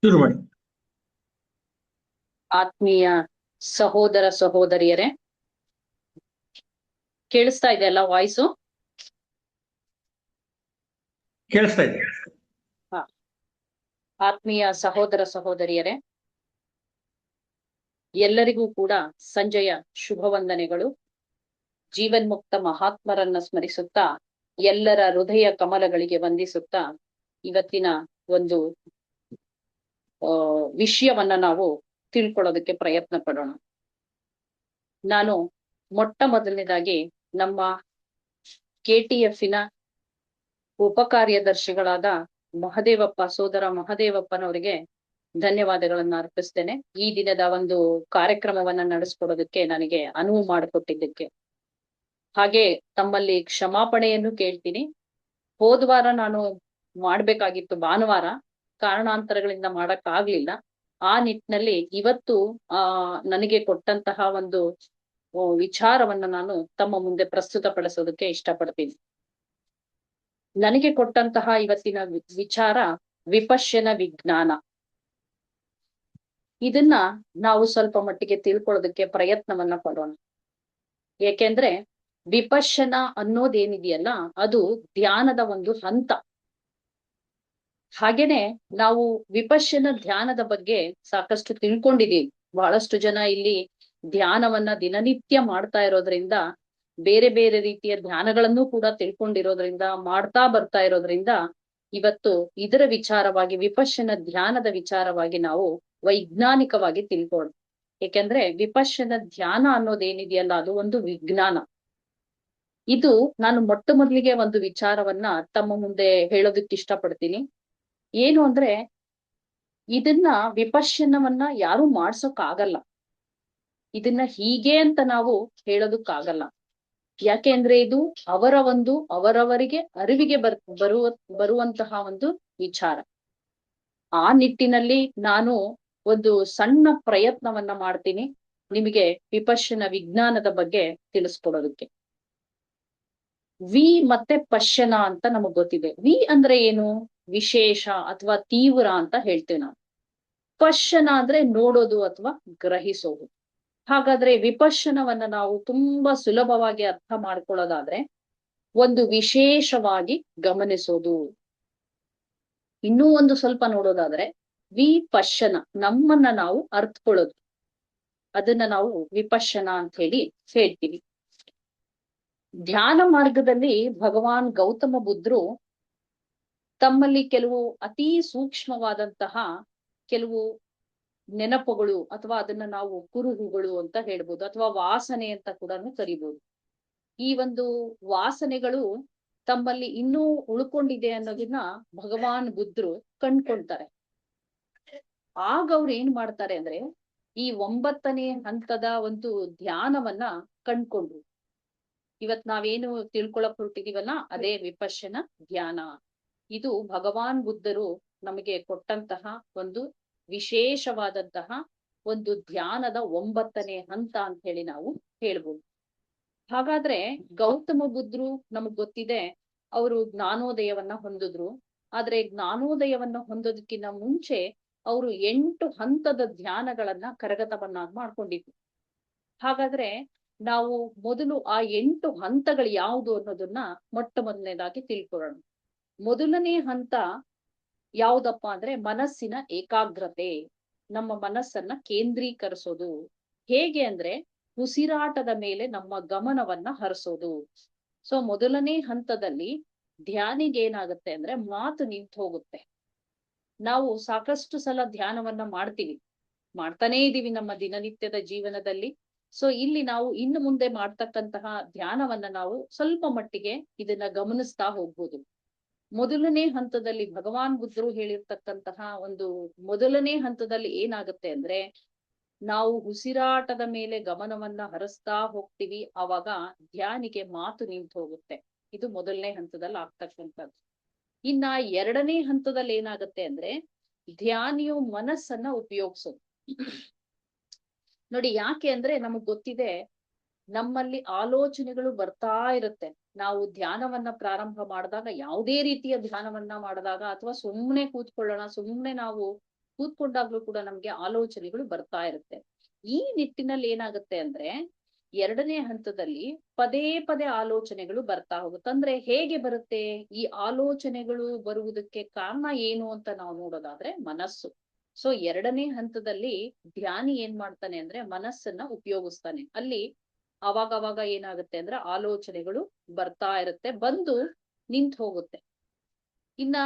ಶುರು ಮಾಡಿ. ಆತ್ಮೀಯ ಸಹೋದರ ಸಹೋದರಿಯರೇ, ಕೇಳಿಸ್ತಾ ಇದೆ ಅಲ್ಲ ವಾಯ್ಸು? ಕೇಳಿಸ್ತಾ ಇದೆ. ಆತ್ಮೀಯ ಸಹೋದರ ಸಹೋದರಿಯರೇ, ಎಲ್ಲರಿಗೂ ಕೂಡ ಸಂಜೆಯ ಶುಭ ವಂದನೆಗಳು. ಜೀವನ್ಮುಕ್ತ ಮಹಾತ್ಮರನ್ನ ಸ್ಮರಿಸುತ್ತಾ, ಎಲ್ಲರ ಹೃದಯ ಕಮಲಗಳಿಗೆ ವಂದಿಸುತ್ತಾ, ಇವತ್ತಿನ ಒಂದು ವಿಷಯವನ್ನ ನಾವು ತಿಳ್ಕೊಳ್ಳೋದಕ್ಕೆ ಪ್ರಯತ್ನ ಪಡೋಣ. ನಾನು ಮೊಟ್ಟ ಮೊದಲನೇದಾಗಿ ನಮ್ಮ KTF-ನ ಉಪಕಾರ್ಯದರ್ಶಿಗಳಾದ ಮಹದೇವಪ್ಪ, ಸೋದರ ಮಹದೇವಪ್ಪನವರಿಗೆ ಧನ್ಯವಾದಗಳನ್ನ ಅರ್ಪಿಸ್ತೇನೆ. ಈ ದಿನದ ಒಂದು ಕಾರ್ಯಕ್ರಮವನ್ನ ನಡೆಸ್ಕೊಡೋದಕ್ಕೆ ನನಗೆ ಅನುವು ಮಾಡಿಕೊಟ್ಟಿದ್ದಕ್ಕೆ. ಹಾಗೆ ತಮ್ಮಲ್ಲಿ ಕ್ಷಮಾಪಣೆಯನ್ನು ಕೇಳ್ತೀನಿ. ಹೋದ್ವಾರ ನಾನು ಮಾಡ್ಬೇಕಾಗಿತ್ತು ಭಾನುವಾರ, ಕಾರಣಾಂತರಗಳಿಂದ ಮಾಡಕ್ ಆಗ್ಲಿಲ್ಲ. ಆ ನಿಟ್ಟಿನಲ್ಲಿ ಇವತ್ತು ನನಗೆ ಕೊಟ್ಟಂತಹ ಒಂದು ವಿಚಾರವನ್ನ ನಾನು ತಮ್ಮ ಮುಂದೆ ಪ್ರಸ್ತುತಪಡಿಸೋದಕ್ಕೆ ಇಷ್ಟಪಡ್ತೀನಿ. ನನಗೆ ಕೊಟ್ಟಂತಹ ಇವತ್ತಿನ ವಿಚಾರ ವಿಪಶ್ಯನ ವಿಜ್ಞಾನ. ಇದನ್ನ ನಾವು ಸ್ವಲ್ಪ ಮಟ್ಟಿಗೆ ತಿಳ್ಕೊಳ್ಳೋದಕ್ಕೆ ಪ್ರಯತ್ನವನ್ನ ಪಡೋಣ. ಏಕೆಂದ್ರೆ ವಿಪಶ್ಯನ ಅನ್ನೋದೇನಿದೆಯಲ್ಲ, ಅದು ಧ್ಯಾನದ ಒಂದು ಹಂತ. ಹಾಗೇನೆ ನಾವು ವಿಪಶ್ಯನ ಧ್ಯಾನದ ಬಗ್ಗೆ ಸಾಕಷ್ಟು ತಿಳ್ಕೊಂಡಿದೀವಿ. ಬಹಳಷ್ಟು ಜನ ಇಲ್ಲಿ ಧ್ಯಾನವನ್ನ ದಿನನಿತ್ಯ ಮಾಡ್ತಾ ಇರೋದ್ರಿಂದ, ಬೇರೆ ಬೇರೆ ರೀತಿಯ ಧ್ಯಾನಗಳನ್ನು ಕೂಡ ತಿಳ್ಕೊಂಡಿರೋದ್ರಿಂದ, ಮಾಡ್ತಾ ಬರ್ತಾ ಇರೋದ್ರಿಂದ ಇವತ್ತು ಇದರ ವಿಚಾರವಾಗಿ, ವಿಪಶ್ಯನ ಧ್ಯಾನದ ವಿಚಾರವಾಗಿ ನಾವು ವೈಜ್ಞಾನಿಕವಾಗಿ ತಿಳ್ಕೊಳ್ಳೋಣ. ಏಕೆಂದ್ರೆ ವಿಪಶ್ಯನ ಧ್ಯಾನ ಅನ್ನೋದೇನಿದೆಯಲ್ಲ, ಅದು ಒಂದು ವಿಜ್ಞಾನ. ಇದು ನಾನು ಮೊಟ್ಟ ಮೊದಲಿಗೆ ಒಂದು ವಿಚಾರವನ್ನ ತಮ್ಮ ಮುಂದೆ ಹೇಳೋದಕ್ಕೆ ಇಷ್ಟಪಡ್ತೀನಿ. ಏನು ಅಂದ್ರೆ, ಇದನ್ನ ವಿಪಶ್ಯನವನ್ನ ಯಾರು ಮಾಡ್ಸೋಕ್ ಆಗಲ್ಲ. ಇದನ್ನ ಹೀಗೆ ಅಂತ ನಾವು ಹೇಳೋದಕ್ಕಾಗಲ್ಲ. ಯಾಕೆಂದ್ರೆ ಇದು ಅವರವರಿಗೆ ಅರಿವಿಗೆ ಬರುವಂತಹ ಒಂದು ವಿಚಾರ. ಆ ನಿಟ್ಟಿನಲ್ಲಿ ನಾನು ಒಂದು ಸಣ್ಣ ಪ್ರಯತ್ನವನ್ನ ಮಾಡ್ತೀನಿ ನಿಮಗೆ ವಿಪಶ್ಯನ ವಿಜ್ಞಾನದ ಬಗ್ಗೆ ತಿಳಿಸ್ಕೊಡೋದಕ್ಕೆ. ವಿ ಮತ್ತೆ ಪಶ್ಯನ ಅಂತ ನಮಗ್ ಗೊತ್ತಿದೆ. ವಿ ಅಂದ್ರೆ ಏನು? ವಿಶೇಷ ಅಥವಾ ತೀವ್ರ ಅಂತ ಹೇಳ್ತೇವೆ ನಾವು. ಪಶ್ಯನ ಅಂದ್ರೆ ನೋಡೋದು ಅಥವಾ ಗ್ರಹಿಸೋದು. ಹಾಗಾದ್ರೆ ವಿಪಶ್ಯನವನ್ನ ನಾವು ತುಂಬಾ ಸುಲಭವಾಗಿ ಅರ್ಥ ಮಾಡ್ಕೊಳ್ಳೋದಾದ್ರೆ, ಒಂದು ವಿಶೇಷವಾಗಿ ಗಮನಿಸೋದು. ಇನ್ನೂ ಒಂದು ಸ್ವಲ್ಪ ನೋಡೋದಾದ್ರೆ, ವಿಪಶ್ಯನ ನಮ್ಮನ್ನ ನಾವು ಅರ್ಥಕೊಳ್ಳೋದು. ಅದನ್ನ ನಾವು ವಿಪಶ್ಯನ ಅಂತ ಹೇಳ್ತೀವಿ. ಧ್ಯಾನ ಮಾರ್ಗದಲ್ಲಿ ಭಗವಾನ್ ಗೌತಮ ಬುದ್ಧರು ತಮ್ಮಲ್ಲಿ ಕೆಲವು ಅತಿ ಸೂಕ್ಷ್ಮವಾದಂತಹ ಕೆಲವು ನೆನಪುಗಳು, ಅಥವಾ ಅದನ್ನ ನಾವು ಕುರುಹುಗಳು ಅಂತ ಹೇಳ್ಬೋದು, ಅಥವಾ ವಾಸನೆ ಅಂತ ಕೂಡ ಕರಿಬಹುದು. ಈ ಒಂದು ವಾಸನೆಗಳು ತಮ್ಮಲ್ಲಿ ಇನ್ನೂ ಉಳ್ಕೊಂಡಿದೆ ಅನ್ನೋದನ್ನ ಭಗವಾನ್ ಬುದ್ಧರು ಕಂಡ್ಕೊಳ್ತಾರೆ. ಆಗ ಅವ್ರು ಏನ್ ಮಾಡ್ತಾರೆ ಅಂದ್ರೆ, ಈ 9ನೇ ಹಂತದ ಒಂದು ಧ್ಯಾನವನ್ನ ಕಂಡ್ಕೊಂಡ್ರು. ಇವತ್ ನಾವೇನು ತಿಳ್ಕೊಳಕ್ ಹೊರಟಿದೀವಲ್ಲ, ಅದೇ ವಿಪಶ್ಯನ ಧ್ಯಾನ. ಇದು ಭಗವಾನ್ ಬುದ್ಧರು ನಮಗೆ ಕೊಟ್ಟಂತಹ ಒಂದು ವಿಶೇಷವಾದಂತಹ ಒಂದು ಧ್ಯಾನದ 9ನೇ ಹಂತ ಅಂತ ಹೇಳಿ ನಾವು ಹೇಳ್ಬೋದು. ಹಾಗಾದ್ರೆ ಗೌತಮ ಬುದ್ಧರು ನಮಗ್ ಗೊತ್ತಿದೆ, ಅವರು ಜ್ಞಾನೋದಯವನ್ನ ಹೊಂದಿದ್ರು. ಆದ್ರೆ ಜ್ಞಾನೋದಯವನ್ನ ಹೊಂದೋದಕ್ಕಿಂತ ಮುಂಚೆ ಅವರು 8 ಹಂತದ ಧ್ಯಾನಗಳನ್ನ ಕರಗತವನ್ನಾಗಿ ಮಾಡ್ಕೊಂಡಿದ್ರು. ಹಾಗಾದ್ರೆ ನಾವು ಮೊದಲು ಆ 8 ಹಂತಗಳು ಯಾವುದು ಅನ್ನೋದನ್ನ ಮೊಟ್ಟ ಮೊದಲನೇದಾಗಿ ತಿಳ್ಕೊಳ್ಳೋಣ. ಮೊದಲನೇ ಹಂತ ಯಾವುದಪ್ಪ ಅಂದ್ರೆ, ಮನಸ್ಸಿನ ಏಕಾಗ್ರತೆ. ನಮ್ಮ ಮನಸ್ಸನ್ನ ಕೇಂದ್ರೀಕರಿಸೋದು. ಹೇಗೆ ಅಂದ್ರೆ, ಉಸಿರಾಟದ ಮೇಲೆ ನಮ್ಮ ಗಮನವನ್ನ ಹರಿಸೋದು. ಸೊ ಮೊದಲನೇ ಹಂತದಲ್ಲಿ ಧ್ಯಾನಿಗೆ ಏನಾಗುತ್ತೆ ಅಂದ್ರೆ, ಮಾತು ನಿಂತು ಹೋಗುತ್ತೆ. ನಾವು ಸಾಕಷ್ಟು ಸಲ ಧ್ಯಾನವನ್ನ ಮಾಡ್ತಾನೇ ಇದೀವಿ ನಮ್ಮ ದಿನನಿತ್ಯದ ಜೀವನದಲ್ಲಿ. ಸೊ ಇಲ್ಲಿ ನಾವು ಇನ್ನು ಮುಂದೆ ಮಾಡ್ತಕ್ಕಂತಹ ಧ್ಯಾನವನ್ನ ನಾವು ಸ್ವಲ್ಪ ಮಟ್ಟಿಗೆ ಇದನ್ನ ಗಮನಿಸ್ತಾ ಹೋಗ್ಬೋದು. ಮೊದಲನೇ ಹಂತದಲ್ಲಿ ಭಗವಾನ್ ಬುದ್ಧರು ಹೇಳಿರ್ತಕ್ಕಂತಹ ಒಂದು ಮೊದಲನೇ ಹಂತದಲ್ಲಿ ಏನಾಗುತ್ತೆ ಅಂದ್ರೆ, ನಾವು ಉಸಿರಾಟದ ಮೇಲೆ ಗಮನವನ್ನ ಹರಿಸ್ತಾ ಹೋಗ್ತೀವಿ. ಆವಾಗ ಧ್ಯಾನಿಗೆ ಮಾತು ನಿಂತು ಹೋಗುತ್ತೆ. ಇದು ಮೊದಲನೇ ಹಂತದಲ್ಲಿ ಆಗ್ತಕ್ಕಂಥದ್ದು. ಇನ್ನ 2ನೇ ಹಂತದಲ್ಲಿ ಏನಾಗುತ್ತೆ ಅಂದ್ರೆ, ಧ್ಯಾನಿಯು ಮನಸ್ಸನ್ನ ಉಪಯೋಗಿಸೋದು. ನೋಡಿ, ಯಾಕೆ ಅಂದ್ರೆ ನಮಗ್ ಗೊತ್ತಿದೆ, ನಮ್ಮಲ್ಲಿ ಆಲೋಚನೆಗಳು ಬರ್ತಾ ಇರುತ್ತೆ. ನಾವು ಧ್ಯಾನವನ್ನ ಪ್ರಾರಂಭ ಮಾಡಿದಾಗ, ಯಾವುದೇ ರೀತಿಯ ಧ್ಯಾನವನ್ನ ಮಾಡಿದಾಗ, ಅಥವಾ ಸುಮ್ಮನೆ ಕೂತ್ಕೊಳ್ಳೋಣ, ಸುಮ್ಮನೆ ನಾವು ಕೂತ್ಕೊಂಡಾಗ್ಲೂ ಕೂಡ ನಮ್ಗೆ ಆಲೋಚನೆಗಳು ಬರ್ತಾ ಇರುತ್ತೆ. ಈ ನಿಟ್ಟಿನಲ್ಲಿ ಏನಾಗುತ್ತೆ ಅಂದ್ರೆ ಎರಡನೇ ಹಂತದಲ್ಲಿ ಪದೇ ಪದೇ ಆಲೋಚನೆಗಳು ಬರ್ತಾ ಹೋಗುತ್ತೆ. ಅಂದ್ರೆ ಹೇಗೆ ಬರುತ್ತೆ ಈ ಆಲೋಚನೆಗಳು ಬರುವುದಕ್ಕೆ ಕಾರಣ ಏನು ಅಂತ ನಾವು ನೋಡೋದಾದ್ರೆ ಮನಸ್ಸು. ಸೊ ಎರಡನೇ ಹಂತದಲ್ಲಿ ಧ್ಯಾನಿ ಏನ್ ಮಾಡ್ತಾನೆ ಅಂದ್ರೆ ಮನಸ್ಸನ್ನ ಉಪಯೋಗಿಸ್ತಾನೆ. ಅಲ್ಲಿ ಅವಾಗ ಏನಾಗುತ್ತೆ ಅಂದ್ರೆ ಆಲೋಚನೆಗಳು ಬರ್ತಾ ಇರುತ್ತೆ, ಬಂದು ನಿಂತು ಹೋಗುತ್ತೆ. ಇನ್ನ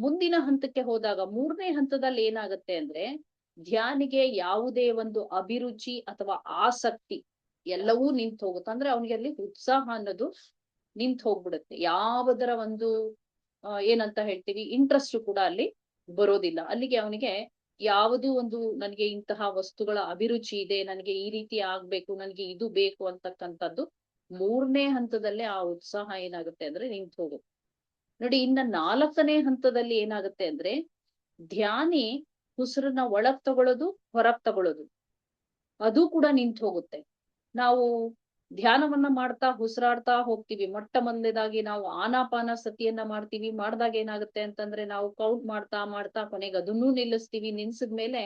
ಮುಂದಿನ ಹಂತಕ್ಕೆ ಹೋದಾಗ ಮೂರನೇ ಹಂತದಲ್ಲಿ ಏನಾಗುತ್ತೆ ಅಂದ್ರೆ ಧ್ಯಾನಿಗೆ ಯಾವುದೇ ಒಂದು ಅಭಿರುಚಿ ಅಥವಾ ಆಸಕ್ತಿ ಎಲ್ಲವೂ ನಿಂತು ಹೋಗುತ್ತೆ. ಅಂದ್ರೆ ಅವನಿಗೆ ಅಲ್ಲಿ ಉತ್ಸಾಹ ಅನ್ನೋದು ನಿಂತು ಹೋಗ್ಬಿಡುತ್ತೆ. ಯಾವುದರ ಒಂದು ಏನಂತ ಹೇಳ್ತೀವಿ ಇಂಟ್ರೆಸ್ಟ್ ಕೂಡ ಅಲ್ಲಿ ಬರೋದಿಲ್ಲ. ಅಲ್ಲಿಗೆ ಅವನಿಗೆ ಯಾವುದು ಒಂದು ನನಗೆ ಇಂತಹ ವಸ್ತುಗಳ ಅಭಿರುಚಿ ಇದೆ, ನನಗೆ ಈ ರೀತಿ ಆಗ್ಬೇಕು, ನನಗೆ ಇದು ಬೇಕು ಅಂತಕ್ಕಂಥದ್ದು ಮೂರನೇ ಹಂತದಲ್ಲೇ ಆ ಉತ್ಸಾಹ ಏನಾಗುತ್ತೆ ಅಂದ್ರೆ ನಿಂತು ಹೋಗುತ್ತೆ. ನೋಡಿ, ಇನ್ನ ನಾಲ್ಕನೇ ಹಂತದಲ್ಲಿ ಏನಾಗುತ್ತೆ ಅಂದ್ರೆ ಧ್ಯಾನಿ ಉಸಿರನ್ನ ಒಳಗ್ ತಗೊಳ್ಳೋದು, ಹೊರಗ್ ತಗೊಳ್ಳೋದು ಅದು ಕೂಡ ನಿಂತು ಹೋಗುತ್ತೆ. ನಾವು ಧ್ಯಾನವನ್ನ ಮಾಡ್ತಾ ಉಸಿರಾಡ್ತಾ ಹೋಗ್ತೀವಿ. ಮೊಟ್ಟ ಮೊದಲನೇದಾಗಿ ನಾವು ಆನಾಪಾನ ಸತಿಯನ್ನ ಮಾಡ್ತೀವಿ. ಮಾಡ್ದಾಗ ಏನಾಗುತ್ತೆ ಅಂತಂದ್ರೆ ನಾವು ಕೌಂಟ್ ಮಾಡ್ತಾ ಮಾಡ್ತಾ ಕೊನೆಗೆ ಅದನ್ನೂ ನಿಲ್ಲಿಸ್ತೀವಿ. ನಿಲ್ಸಿದ್ಮೇಲೆ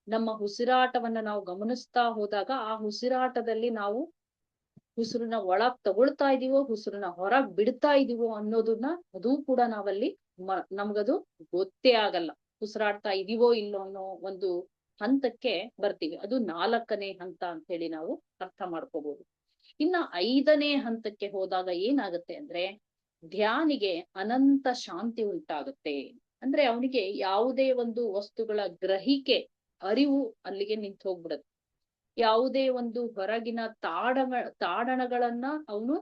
ನಮ್ಮ ಉಸಿರಾಟವನ್ನ ನಾವು ಗಮನಿಸ್ತಾ ಹೋದಾಗ ಆ ಉಸಿರಾಟದಲ್ಲಿ ನಾವು ಉಸಿರನ್ನ ಒಳಗ್ ತಗೊಳ್ತಾ ಇದೀವೋ ಉಸಿರನ್ನ ಹೊರಗ್ ಬಿಡ್ತಾ ಇದೀವೋ ಅನ್ನೋದನ್ನ ಅದೂ ಕೂಡ ನಾವಲ್ಲಿ ನಮ್ಗದು ಗೊತ್ತೇ ಆಗಲ್ಲ. ಉಸಿರಾಡ್ತಾ ಇದೀವೋ ಇಲ್ಲೋ ಅನ್ನೋ ಒಂದು ಹಂತಕ್ಕೆ ಬರ್ತೀವಿ. ಅದು ನಾಲ್ಕನೇ ಹಂತ ಅಂತ ಹೇಳಿ ನಾವು ಅರ್ಥ ಮಾಡ್ಕೋಬಹುದು. ಇನ್ನ ಐದನೇ ಹಂತಕ್ಕೆ ಹೋದಾಗ ಏನಾಗುತ್ತೆ ಅಂದ್ರೆ ಧ್ಯಾನಿಗೆ ಅನಂತ ಶಾಂತಿ ಉಂಟಾಗುತ್ತೆ. ಅಂದ್ರೆ ಅವನಿಗೆ ಯಾವುದೇ ಒಂದು ವಸ್ತುಗಳ ಗ್ರಹಿಕೆ ಅರಿವು ಅಲ್ಲಿಗೆ ನಿಂತು ಹೋಗ್ಬಿಡುತ್ತೆ. ಯಾವುದೇ ಒಂದು ಹೊರಗಿನ ತಾಡನಗಳನ್ನ ಅವನು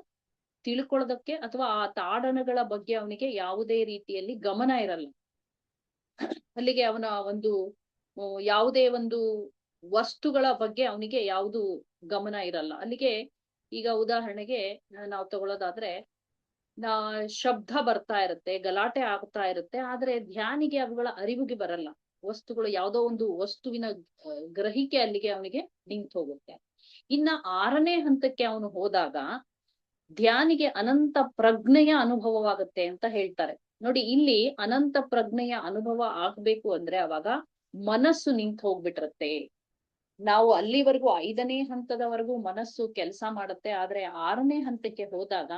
ತಿಳ್ಕೊಳ್ಳೋದಕ್ಕೆ ಅಥವಾ ಆ ತಾಡನಗಳ ಬಗ್ಗೆ ಅವನಿಗೆ ಯಾವುದೇ ರೀತಿಯಲ್ಲಿ ಗಮನ ಇರಲ್ಲ. ಅಲ್ಲಿಗೆ ಅವನ ಒಂದು ಯಾವುದೇ ಒಂದು ವಸ್ತುಗಳ ಬಗ್ಗೆ ಅವನಿಗೆ ಯಾವುದು ಗಮನ ಇರಲ್ಲ. ಅಲ್ಲಿಗೆ ಈಗ ಉದಾಹರಣೆಗೆ ನಾವು ತಗೊಳ್ಳೋದಾದ್ರೆ ಶಬ್ದ ಬರ್ತಾ ಇರುತ್ತೆ, ಗಲಾಟೆ ಆಗ್ತಾ ಇರುತ್ತೆ, ಆದ್ರೆ ಧ್ಯಾನಿಗೆ ಅವುಗಳ ಅರಿವಿಗೆ ಬರಲ್ಲ. ವಸ್ತುಗಳು ಯಾವುದೋ ಒಂದು ವಸ್ತುವಿನ ಗ್ರಹಿಕೆ ಅಲ್ಲಿಗೆ ಅವನಿಗೆ ನಿಂತು ಹೋಗುತ್ತೆ. ಇನ್ನ ಆರನೇ ಹಂತಕ್ಕೆ ಅವನು ಹೋದಾಗ ಧ್ಯಾನಿಗೆ ಅನಂತ ಪ್ರಜ್ಞೆಯ ಅನುಭವವಾಗುತ್ತೆ ಅಂತ ಹೇಳ್ತಾರೆ. ನೋಡಿ, ಇಲ್ಲಿ ಅನಂತ ಪ್ರಜ್ಞೆಯ ಅನುಭವ ಆಗ್ಬೇಕು ಅಂದ್ರೆ ಅವಾಗ ಮನಸ್ಸು ನಿಂತು ಹೋಗ್ಬಿಟ್ಟಿರುತ್ತೆ. ನಾವು ಅಲ್ಲಿವರೆಗೂ ಐದನೇ ಹಂತದವರೆಗೂ ಮನಸ್ಸು ಕೆಲಸ ಮಾಡುತ್ತೆ, ಆದ್ರೆ ಆರನೇ ಹಂತಕ್ಕೆ ಹೋದಾಗ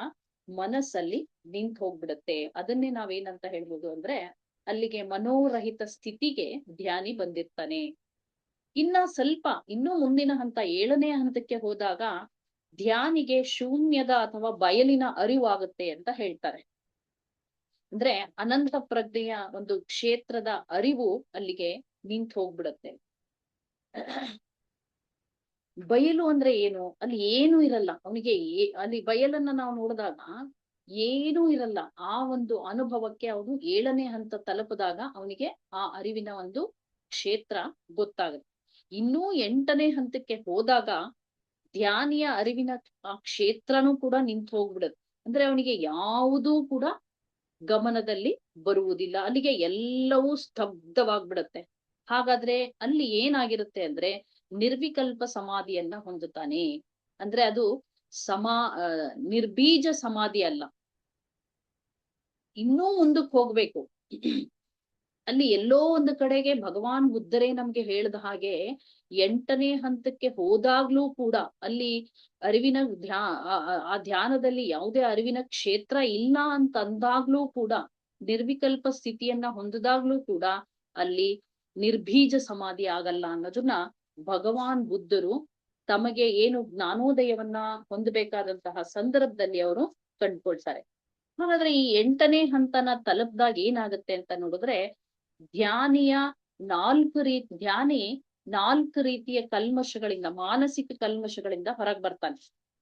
ಮನಸ್ಸಲ್ಲಿ ನಿಂತು ಹೋಗ್ಬಿಡುತ್ತೆ. ಅದನ್ನೇ ನಾವೇನಂತ ಹೇಳ್ಬೋದು ಅಂದ್ರೆ ಅಲ್ಲಿಗೆ ಮನೋರಹಿತ ಸ್ಥಿತಿಗೆ ಧ್ಯಾನಿ ಬಂದಿರ್ತಾನೆ. ಇನ್ನೂ ಮುಂದಿನ ಹಂತ ಏಳನೇ ಹಂತಕ್ಕೆ ಹೋದಾಗ ಧ್ಯಾನಿಗೆ ಶೂನ್ಯದ ಅಥವಾ ಬಯಲಿನ ಅರಿವಾಗುತ್ತೆ ಅಂತ ಹೇಳ್ತಾರೆ. ಅಂದ್ರೆ ಅನಂತ ಪ್ರಜ್ಞೆಯ ಒಂದು ಕ್ಷೇತ್ರದ ಅರಿವು ಅಲ್ಲಿಗೆ ನಿಂತು ಹೋಗ್ಬಿಡತ್ತೆ. ಬಯಲು ಅಂದ್ರೆ ಏನು? ಅಲ್ಲಿ ಏನೂ ಇರಲ್ಲ ಅವನಿಗೆ. ಅಲ್ಲಿ ಬಯಲನ್ನ ನಾವು ನೋಡಿದಾಗ ಏನೂ ಇರಲ್ಲ. ಆ ಒಂದು ಅನುಭವಕ್ಕೆ ಅವನು ಏಳನೇ ಹಂತ ತಲುಪಿದಾಗ ಅವನಿಗೆ ಆ ಅರಿವಿನ ಒಂದು ಕ್ಷೇತ್ರ ಗೊತ್ತಾಗುತ್ತೆ. ಇನ್ನೂ ಎಂಟನೇ ಹಂತಕ್ಕೆ ಹೋದಾಗ ಧ್ಯಾನಿಯ ಅರಿವಿನ ಆ ಕ್ಷೇತ್ರನೂ ಕೂಡ ನಿಂತು ಹೋಗ್ಬಿಡುತ್ತೆ. ಅಂದ್ರೆ ಅವನಿಗೆ ಯಾವುದೂ ಕೂಡ ಗಮನದಲ್ಲಿ ಬರುವುದಿಲ್ಲ. ಅಲ್ಲಿಗೆ ಎಲ್ಲವೂ ಸ್ತಬ್ಧವಾಗ್ಬಿಡತ್ತೆ. ಹಾಗಾದ್ರೆ ಅಲ್ಲಿ ಏನಾಗಿರುತ್ತೆ ಅಂದ್ರೆ ನಿರ್ವಿಕಲ್ಪ ಸಮಾಧಿಯನ್ನ ಹೊಂದುತ್ತಾನೆ. ಅಂದ್ರೆ ಅದು ನಿರ್ಬೀಜ ಸಮಾಧಿ ಅಲ್ಲ, ಇನ್ನೂ ಮುಂದಕ್ಕೆ ಹೋಗ್ಬೇಕು. ಅಲ್ಲಿ ಎಲ್ಲೋ ಒಂದು ಕಡೆಗೆ ಭಗವಾನ್ ಬುದ್ಧರೇ ನಮ್ಗೆ ಹೇಳಿದ ಹಾಗೆ ಎಂಟನೇ ಹಂತಕ್ಕೆ ಹೋದಾಗ್ಲೂ ಕೂಡ ಅಲ್ಲಿ ಅರಿವಿನ ಆ ಧ್ಯಾನದಲ್ಲಿ ಯಾವುದೇ ಅರಿವಿನ ಕ್ಷೇತ್ರ ಇಲ್ಲ ಅಂತ ಅಂದಾಗ್ಲೂ ಕೂಡ, ನಿರ್ವಿಕಲ್ಪ ಸ್ಥಿತಿಯನ್ನ ಹೊಂದಿದಾಗ್ಲೂ ಕೂಡ ಅಲ್ಲಿ ನಿರ್ಬೀಜ ಸಮಾಧಿ ಆಗಲ್ಲ ಅನ್ನೋದನ್ನ ಭಗವಾನ್ ಬುದ್ಧರು ತಮಗೆ ಏನು ಜ್ಞಾನೋದಯವನ್ನ ಹೊಂದಬೇಕಾದಂತಹ ಸಂದರ್ಭದಲ್ಲಿ ಅವರು ಕಂಡುಕೊಳ್ತಾರೆ. ಹಾಗಾದ್ರೆ ಈ ಎಂಟನೇ ಹಂತನ ತಲುಪ್ದಾಗ ಏನಾಗುತ್ತೆ ಅಂತ ನೋಡಿದ್ರೆ ಧ್ಯಾನಿ ನಾಲ್ಕು ರೀತಿಯ ಕಲ್ಮಶಗಳಿಂದ, ಮಾನಸಿಕ ಕಲ್ಮಶಗಳಿಂದ ಹೊರಗೆ ಬರ್ತಾನೆ.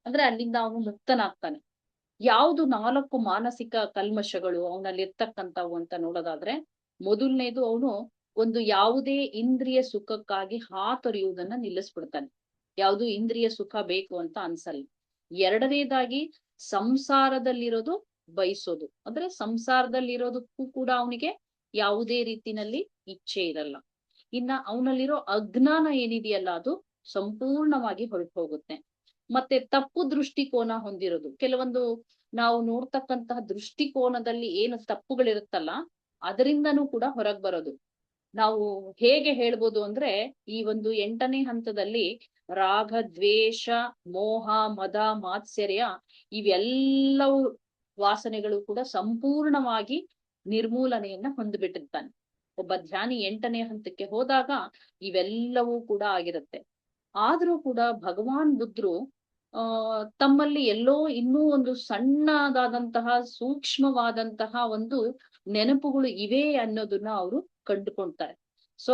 ಅಂದ್ರೆ ಅಲ್ಲಿಂದ ಅವನು ಮುಕ್ತನಾಗ್ತಾನೆ. ಯಾವುದು 4 ಮಾನಸಿಕ ಕಲ್ಮಶಗಳು ಅವನಲ್ಲಿ ಇರ್ತಕ್ಕಂಥವು ಅಂತ ನೋಡೋದಾದ್ರೆ, ಮೊದಲನೇದು ಅವನು ಒಂದು ಯಾವುದೇ ಇಂದ್ರಿಯ ಸುಖಕ್ಕಾಗಿ ಹಾತೊರೆಯುವುದನ್ನ ನಿಲ್ಲಿಸ್ಬಿಡ್ತಾನೆ. ಯಾವುದು ಇಂದ್ರಿಯ ಸುಖ ಬೇಕು ಅಂತ ಅನ್ಸಲ್ಲ. ಎರಡನೇದಾಗಿ ಸಂಸಾರದಲ್ಲಿರೋದು ಬಯಸೋದು, ಅಂದ್ರೆ ಸಂಸಾರದಲ್ಲಿರೋದಕ್ಕೂ ಕೂಡ ಅವನಿಗೆ ಯಾವುದೇ ರೀತಿನಲ್ಲಿ ಇಚ್ಛೆ ಇರಲ್ಲ. ಇನ್ನ ಅವನಲ್ಲಿರೋ ಅಜ್ಞಾನ ಏನಿದೆಯಲ್ಲ ಅದು ಸಂಪೂರ್ಣವಾಗಿ ಹೊರಟು ಹೋಗುತ್ತೆ. ಮತ್ತೆ ತಪ್ಪು ದೃಷ್ಟಿಕೋನ ಹೊಂದಿರೋದು, ಕೆಲವೊಂದು ನಾವು ನೋಡ್ತಕ್ಕಂತಹ ದೃಷ್ಟಿಕೋನದಲ್ಲಿ ಏನು ತಪ್ಪುಗಳಿರುತ್ತಲ್ಲ ಅದರಿಂದನೂ ಕೂಡ ಹೊರಗ್ ಬರೋದು. ನಾವು ಹೇಗೆ ಹೇಳ್ಬೋದು ಅಂದ್ರೆ ಈ ಒಂದು 8ನೇ ಹಂತದಲ್ಲಿ ರಾಗ, ದ್ವೇಷ, ಮೋಹ, ಮದ, ಮಾತ್ಸರ್ಯ ಇವೆಲ್ಲವೂ ವಾಸನೆಗಳು ಕೂಡ ಸಂಪೂರ್ಣವಾಗಿ ನಿರ್ಮೂಲನೆಯನ್ನ ಹೊಂದ್ಬಿಟ್ಟಿರ್ತಾನೆ. ಒಬ್ಬ ಧ್ಯಾನಿ 8ನೇ ಹಂತಕ್ಕೆ ಹೋದಾಗ ಇವೆಲ್ಲವೂ ಕೂಡ ಆಗಿರುತ್ತೆ. ಆದ್ರೂ ಕೂಡ ಭಗವಾನ್ ಬುದ್ಧರು ತಮ್ಮಲ್ಲಿ ಎಲ್ಲೋ ಇನ್ನೂ ಒಂದು ಸಣ್ಣದಾದಂತಹ ಸೂಕ್ಷ್ಮವಾದಂತಹ ಒಂದು ನೆನಪುಗಳು ಇವೆ ಅನ್ನೋದನ್ನ ಅವರು ಕಂಡುಕೊಳ್ತಾರೆ. ಸೊ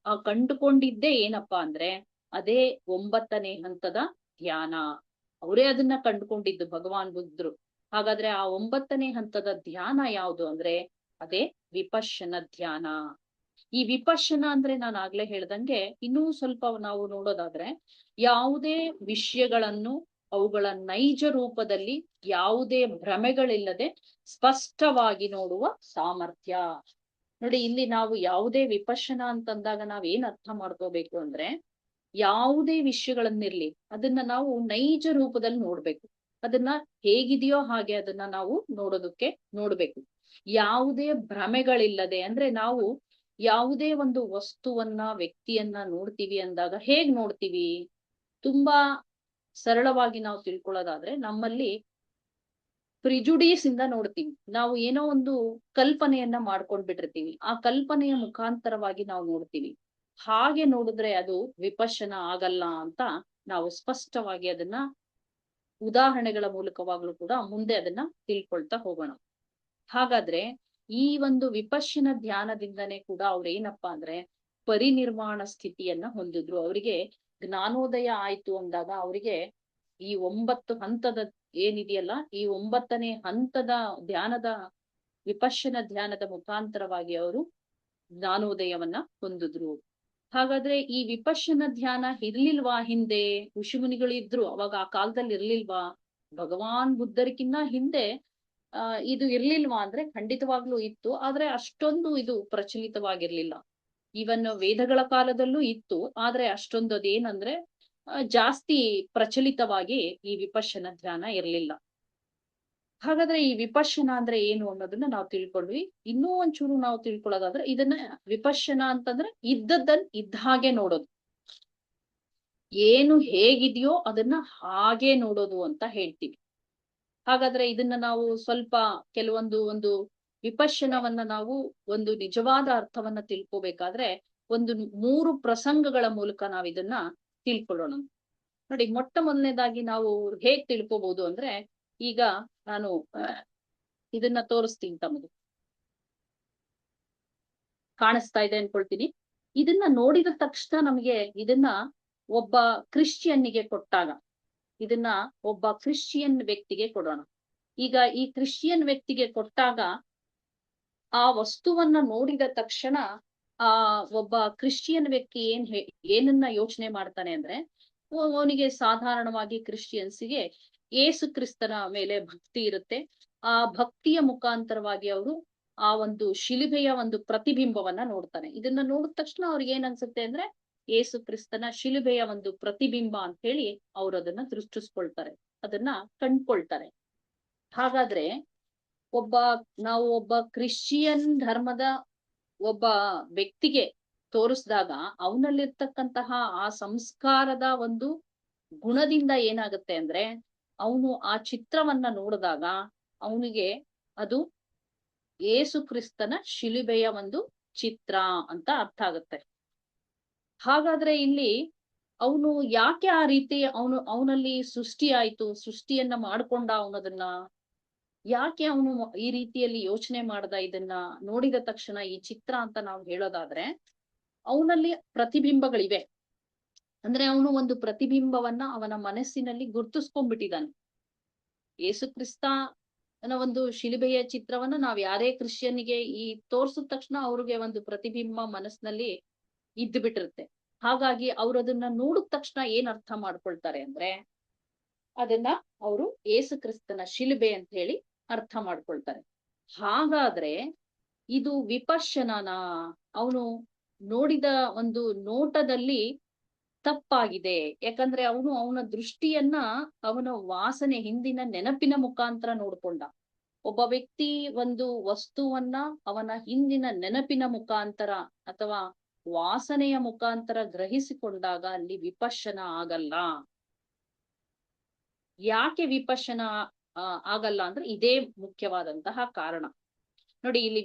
ಆ ಕಂಡುಕೊಂಡಿದ್ದೇ ಏನಪ್ಪಾ ಅಂದ್ರೆ ಅದೇ 9ನೇ ಹಂತದ ಧ್ಯಾನ. ಅವರೇ ಅದನ್ನ ಕಂಡುಕೊಂಡಿದ್ದು ಭಗವಾನ್ ಬುದ್ಧರು. ಹಾಗಾದ್ರೆ ಆ 9ನೇ ಹಂತದ ಧ್ಯಾನ ಯಾವುದು ಅಂದ್ರೆ ಅದೇ ವಿಪಶ್ಯನ ಧ್ಯಾನ. ಈ ವಿಪಶ್ಯನ ಅಂದ್ರೆ ನಾನು ಆಗ್ಲೇ ಹೇಳ್ದಂಗೆ ಇನ್ನೂ ಸ್ವಲ್ಪ ನಾವು ನೋಡೋದಾದ್ರೆ ಯಾವುದೇ ವಿಷಯಗಳನ್ನು ಅವುಗಳ ನೈಜ ರೂಪದಲ್ಲಿ ಯಾವುದೇ ಭ್ರಮೆಗಳಿಲ್ಲದೆ ಸ್ಪಷ್ಟವಾಗಿ ನೋಡುವ ಸಾಮರ್ಥ್ಯ. ನೋಡಿ, ಇಲ್ಲಿ ನಾವು ಯಾವುದೇ ವಿಪಶ್ಯನ ಅಂತಂದಾಗ ನಾವ್ ಏನ್ ಅರ್ಥ ಮಾಡ್ಕೋಬೇಕು ಅಂದ್ರೆ ಯಾವುದೇ ವಿಷಯಗಳನ್ನಿರ್ಲಿ ಅದನ್ನ ನಾವು ನೈಜ ರೂಪದಲ್ಲಿ ನೋಡ್ಬೇಕು. ಅದನ್ನ ಹೇಗಿದೆಯೋ ಹಾಗೆ ಅದನ್ನ ನಾವು ನೋಡ್ಬೇಕು. ಯಾವುದೇ ಭ್ರಮೆಗಳಿಲ್ಲದೆ, ಅಂದ್ರೆ ನಾವು ಯಾವುದೇ ಒಂದು ವಸ್ತುವನ್ನ, ವ್ಯಕ್ತಿಯನ್ನ ನೋಡ್ತೀವಿ ಅಂದಾಗ ಹೇಗ್ ನೋಡ್ತೀವಿ? ತುಂಬಾ ಸರಳವಾಗಿ ನಾವು ತಿಳ್ಕೊಳ್ಳೋದಾದ್ರೆ ನಮ್ಮಲ್ಲಿ ಪ್ರಿಜುಡೀಸ್ ಇಂದ ನೋಡ್ತೀವಿ. ನಾವು ಏನೋ ಒಂದು ಕಲ್ಪನೆಯನ್ನ ಮಾಡ್ಕೊಂಡ್ಬಿಟ್ಟಿರ್ತೀವಿ. ಆ ಕಲ್ಪನೆಯ ಮುಖಾಂತರವಾಗಿ ನಾವು ನೋಡ್ತೀವಿ. ಹಾಗೆ ನೋಡಿದ್ರೆ ಅದು ವಿಪಶ್ಯನ ಆಗಲ್ಲ ಅಂತ ನಾವು ಸ್ಪಷ್ಟವಾಗಿ ಅದನ್ನ ಉದಾಹರಣೆಗಳ ಮೂಲಕವಾಗ್ಲೂ ಕೂಡ ಮುಂದೆ ಅದನ್ನ ತಿಳ್ಕೊಳ್ತಾ ಹೋಗೋಣ. ಹಾಗಾದ್ರೆ ಈ ಒಂದು ವಿಪಶ್ಯನ ಧ್ಯಾನದಿಂದನೇ ಕೂಡ ಅವ್ರ ಏನಪ್ಪಾ ಅಂದ್ರೆ ಪರಿನಿರ್ವಾಣ ಸ್ಥಿತಿಯನ್ನ ಹೊಂದಿದ್ರು. ಅವರಿಗೆ ಜ್ಞಾನೋದಯ ಆಯ್ತು ಅಂದಾಗ ಅವರಿಗೆ ಈ 9 ಹಂತದ ಏನಿದೆಯಲ್ಲ, ಈ 9ನೇ ಹಂತದ ಧ್ಯಾನದ ವಿಪಶ್ಯನ ಧ್ಯಾನದ ಮುಖಾಂತರವಾಗಿ ಅವರು ಜ್ಞಾನೋದಯವನ್ನ ಹೊಂದಿದ್ರು. ಹಾಗಾದ್ರೆ ಈ ವಿಪಶ್ಯನ ಧ್ಯಾನ ಇರ್ಲಿಲ್ವಾ ಹಿಂದೆ? ಋಷಿಮುನಿಗಳಿದ್ರು ಅವಾಗ, ಆ ಕಾಲದಲ್ಲಿ ಇರ್ಲಿಲ್ವಾ? ಭಗವಾನ್ ಬುದ್ಧರಿಗಿನ್ನ ಹಿಂದೆ ಇದು ಇರ್ಲಿಲ್ವಾ ಅಂದ್ರೆ ಖಂಡಿತವಾಗ್ಲೂ ಇತ್ತು. ಆದ್ರೆ ಅಷ್ಟೊಂದು ಇದು ಪ್ರಚಲಿತವಾಗಿರ್ಲಿಲ್ಲ. ಈವನ್ ವೇದಗಳ ಕಾಲದಲ್ಲೂ ಇತ್ತು, ಆದ್ರೆ ಅಷ್ಟೊಂದು ಅದೇನಂದ್ರೆ ಜಾಸ್ತಿ ಪ್ರಚಲಿತವಾಗಿ ಈ ವಿಪಶ್ಯನ ಧ್ಯಾನ ಇರ್ಲಿಲ್ಲ. ಹಾಗಾದ್ರೆ ಈ ವಿಪಶ್ಯನ ಅಂದ್ರೆ ಏನು ಅನ್ನೋದನ್ನ ನಾವು ತಿಳ್ಕೊಂಡ್ವಿ. ಇನ್ನೂ ಒಂಚೂರು ನಾವು ತಿಳ್ಕೊಳ್ಳೋದಾದ್ರೆ ಇದನ್ನ ವಿಪಶ್ಯನ ಅಂತಂದ್ರೆ ಇದ್ದದ್ದನ್ ಇದ್ದ ಹಾಗೆ ನೋಡೋದು, ಏನು ಹೇಗಿದೆಯೋ ಅದನ್ನ ಹಾಗೆ ನೋಡೋದು ಅಂತ ಹೇಳ್ತೀವಿ. ಹಾಗಾದ್ರೆ ಇದನ್ನ ನಾವು ಸ್ವಲ್ಪ ಒಂದು ವಿಪಶ್ಯನವನ್ನ ನಾವು ಒಂದು ನಿಜವಾದ ಅರ್ಥವನ್ನ ತಿಳ್ಕೋಬೇಕಾದ್ರೆ ಒಂದು 3 ಪ್ರಸಂಗಗಳ ಮೂಲಕ ನಾವು ಇದನ್ನ ತಿಳ್ಕೊಳ್ಳೋಣ. ನೋಡಿ, ಮೊಟ್ಟ ಮೊದಲನೇದಾಗಿ ನಾವು ಹೇಗ್ ತಿಳ್ಕೋಬಹುದು ಅಂದ್ರೆ, ಈಗ ನಾನು ಇದನ್ನ ತೋರಿಸ್ತೀನಿ ತಮಗೆ. ಕಾಣಿಸ್ತಾ ಇದೆ ಅನ್ಕೊಳ್ತೀನಿ. ಇದನ್ನ ನೋಡಿದ ತಕ್ಷಣ ನಮಗೆ ಇದನ್ನ ಒಬ್ಬ ಕ್ರಿಶ್ಚಿಯನ್ನಿಗೆ ಕೊಟ್ಟಾಗ, ಇದನ್ನ ಒಬ್ಬ ಕ್ರಿಶ್ಚಿಯನ್ ವ್ಯಕ್ತಿಗೆ ಕೊಡೋಣ. ಈಗ ಈ ಕ್ರಿಶ್ಚಿಯನ್ ವ್ಯಕ್ತಿಗೆ ಕೊಟ್ಟಾಗ ಆ ವಸ್ತುವನ್ನ ನೋಡಿದ ತಕ್ಷಣ ಆ ಒಬ್ಬ ಕ್ರಿಶ್ಚಿಯನ್ ವ್ಯಕ್ತಿ ಏನನ್ನ ಯೋಚನೆ ಮಾಡ್ತಾನೆ ಅಂದ್ರೆ, ಅವನಿಗೆ ಸಾಧಾರಣವಾಗಿ ಕ್ರಿಶ್ಚಿಯನ್ಸ್ಗೆ ಏಸು ಕ್ರಿಸ್ತನ ಮೇಲೆ ಭಕ್ತಿ ಇರುತ್ತೆ. ಆ ಭಕ್ತಿಯ ಮುಖಾಂತರವಾಗಿ ಅವರು ಆ ಒಂದು ಶಿಲುಬೆಯ ಒಂದು ಪ್ರತಿಬಿಂಬವನ್ನ ನೋಡ್ತಾನೆ. ಇದನ್ನ ನೋಡಿದ ತಕ್ಷಣ ಅವ್ರಿಗೆ ಏನ್ ಅನ್ಸುತ್ತೆ ಅಂದ್ರೆ ಏಸು ಕ್ರಿಸ್ತನ ಶಿಲುಬೆಯ ಒಂದು ಪ್ರತಿಬಿಂಬ ಅಂತ ಹೇಳಿ ಅವ್ರು ಅದನ್ನ ದೃಷ್ಟಿಸ್ಕೊಳ್ತಾರೆ, ಅದನ್ನ ಕಂಡ್ಕೊಳ್ತಾರೆ. ಹಾಗಾದ್ರೆ ನಾವು ಒಬ್ಬ ಕ್ರಿಶ್ಚಿಯನ್ ಧರ್ಮದ ಒಬ್ಬ ವ್ಯಕ್ತಿಗೆ ತೋರಿಸಿದಾಗ ಅವನಲ್ಲಿರ್ತಕ್ಕಂತಹ ಆ ಸಂಸ್ಕಾರದ ಒಂದು ಗುಣದಿಂದ ಏನಾಗುತ್ತೆ ಅಂದ್ರೆ ಅವನು ಆ ಚಿತ್ರವನ್ನ ನೋಡಿದಾಗ ಅವನಿಗೆ ಅದು ಏಸು ಕ್ರಿಸ್ತನ ಶಿಲುಬೆಯ ಒಂದು ಚಿತ್ರ ಅಂತ ಅರ್ಥ ಆಗುತ್ತೆ. ಹಾಗಾದ್ರೆ ಇಲ್ಲಿ ಅವನು ಯಾಕೆ ಆ ರೀತಿ ಅವನಲ್ಲಿ ಸೃಷ್ಟಿಯನ್ನ ಮಾಡ್ಕೊಂಡ, ಅವನದನ್ನ ಯಾಕೆ ಅವನು ಈ ರೀತಿಯಲ್ಲಿ ಯೋಚನೆ ಮಾಡ್ದ? ಇದನ್ನ ನೋಡಿದ ತಕ್ಷಣ ಈ ಚಿತ್ರ ಅಂತ ನಾವು ಹೇಳೋದಾದ್ರೆ ಅವನಲ್ಲಿ ಪ್ರತಿಬಿಂಬಗಳಿವೆ. ಅಂದ್ರೆ ಅವನು ಒಂದು ಪ್ರತಿಬಿಂಬವನ್ನ ಅವನ ಮನಸ್ಸಿನಲ್ಲಿ ಗುರ್ತಿಸ್ಕೊಂಡ್ಬಿಟ್ಟಿದ್ದಾನೆ. ಯೇಸು ಕ್ರಿಸ್ತನ ಒಂದು ಶಿಲುಬೆಯ ಚಿತ್ರವನ್ನ ನಾವ್ ಯಾರೇ ಕ್ರಿಶ್ಚಿಯನ್ನಿಗೆ ಈ ತೋರ್ಸಿದ ತಕ್ಷಣ ಅವ್ರಿಗೆ ಒಂದು ಪ್ರತಿಬಿಂಬ ಮನಸ್ಸಿನಲ್ಲಿ ಇದ್ದು ಬಿಟ್ಟಿರುತ್ತೆ. ಹಾಗಾಗಿ ಅವ್ರು ಅದನ್ನ ನೋಡಿದ ತಕ್ಷಣ ಏನ್ ಅರ್ಥ ಮಾಡ್ಕೊಳ್ತಾರೆ ಅಂದ್ರೆ ಅದನ್ನ ಅವರು ಏಸು ಕ್ರಿಸ್ತನ ಶಿಲುಬೆ ಅಂತ ಹೇಳಿ ಅರ್ಥ ಮಾಡ್ಕೊಳ್ತಾರೆ. ಹಾಗಾದ್ರೆ ಇದು ವಿಪಶ್ಯನನ? ಅವನು ನೋಡಿದ ಒಂದು ನೋಟದಲ್ಲಿ ತಪ್ಪಾಗಿದೆ. ಯಾಕಂದ್ರೆ ಅವನ ದೃಷ್ಟಿಯನ್ನ ಅವನ ವಾಸನೆ, ಹಿಂದಿನ ನೆನಪಿನ ಮುಖಾಂತರ ನೋಡ್ಕೊಂಡ. ಒಬ್ಬ ವ್ಯಕ್ತಿ ಒಂದು ವಸ್ತುವನ್ನ ಅವನ ಹಿಂದಿನ ನೆನಪಿನ ಮುಖಾಂತರ ಅಥವಾ ವಾಸನೆಯ ಮುಖಾಂತರ ಗ್ರಹಿಸಿಕೊಂಡಾಗ ಅಲ್ಲಿ ವಿಪಶ್ಯನ ಆಗಲ್ಲ. ಯಾಕೆ ವಿಪಶ್ಯನ ಆಗಲ್ಲ ಅಂದ್ರೆ ಇದೇ ಮುಖ್ಯವಾದಂತಹ ಕಾರಣ. ನೋಡಿ, ಇಲ್ಲಿ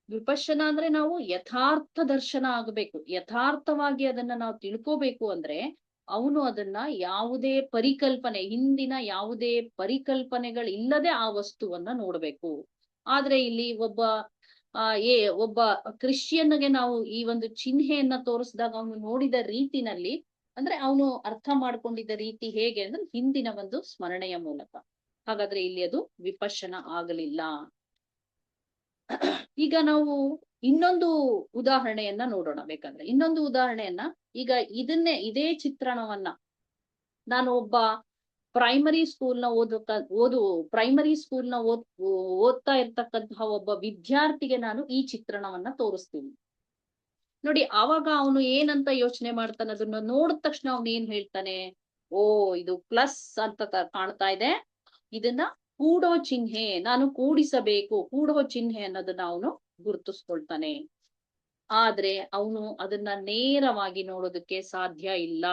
ವಿಪಶ್ಯನ ಅಂದ್ರೆ ನಾವು ಯಥಾರ್ಥ ದರ್ಶನ ಆಗಬೇಕು. ಯಥಾರ್ಥವಾಗಿ ಅದನ್ನ ನಾವು ತಿಳ್ಕೋಬೇಕು ಅಂದ್ರೆ ಅವನು ಅದನ್ನ ಯಾವುದೇ ಪರಿಕಲ್ಪನೆ, ಹಿಂದಿನ ಯಾವುದೇ ಪರಿಕಲ್ಪನೆಗಳಿಲ್ಲದೆ ಆ ವಸ್ತುವನ್ನ ನೋಡ್ಬೇಕು. ಆದ್ರೆ ಇಲ್ಲಿ ಒಬ್ಬ ಕ್ರಿಶ್ಚಿಯನ್ಗೆ ನಾವು ಈ ಒಂದು ಚಿಹ್ನೆಯನ್ನ ತೋರಿಸಿದಾಗ ಅವನು ನೋಡಿದ ರೀತಿನಲ್ಲಿ, ಅಂದ್ರೆ ಅವನು ಅರ್ಥ ಮಾಡ್ಕೊಂಡಿದ್ದ ರೀತಿ ಹೇಗೆ ಅಂದ್ರೆ ಹಿಂದಿನ ಒಂದು ಸ್ಮರಣೆಯ ಮೂಲಕ. ಹಾಗಾದ್ರೆ ಇಲ್ಲಿ ಅದು ವಿಪಶ್ಯನ ಆಗಲಿಲ್ಲ. ಈಗ ನಾವು ಇನ್ನೊಂದು ಉದಾಹರಣೆಯನ್ನ ನೋಡೋಣ. ಬೇಕಂದ್ರೆ ಇನ್ನೊಂದು ಉದಾಹರಣೆಯನ್ನ, ಈಗ ಇದೇ ಚಿತ್ರಣವನ್ನ ನಾನು ಒಬ್ಬ ಪ್ರೈಮರಿ ಸ್ಕೂಲ್ನ ಓದ್ತಾ ಇರ್ತಕ್ಕಂತಹ ಒಬ್ಬ ವಿದ್ಯಾರ್ಥಿಗೆ ನಾನು ಈ ಚಿತ್ರಣವನ್ನ ತೋರಿಸ್ತೀನಿ. ನೋಡಿ, ಆವಾಗ ಅವನು ಏನಂತ ಯೋಚನೆ ಮಾಡ್ತಾನೆ, ಅದನ್ನ ನೋಡಿದ ತಕ್ಷಣ ಅವನು ಏನ್ ಹೇಳ್ತಾನೆ, ಓ ಇದು ಪ್ಲಸ್ ಅಂತ ಕಾಣ್ತಾ ಇದೆ, ಇದನ್ನ ಕೂಡೋ ಚಿಹ್ನೆ, ನಾನು ಕೂಡಿಸಬೇಕು, ಕೂಡೋ ಚಿಹ್ನೆ ಅನ್ನೋದನ್ನ ಅವನು ಗುರುತಿಸ್ಕೊಳ್ತಾನೆ. ಆದ್ರೆ ಅವನು ಅದನ್ನ ನೇರವಾಗಿ ನೋಡೋದಕ್ಕೆ ಸಾಧ್ಯ ಇಲ್ಲ.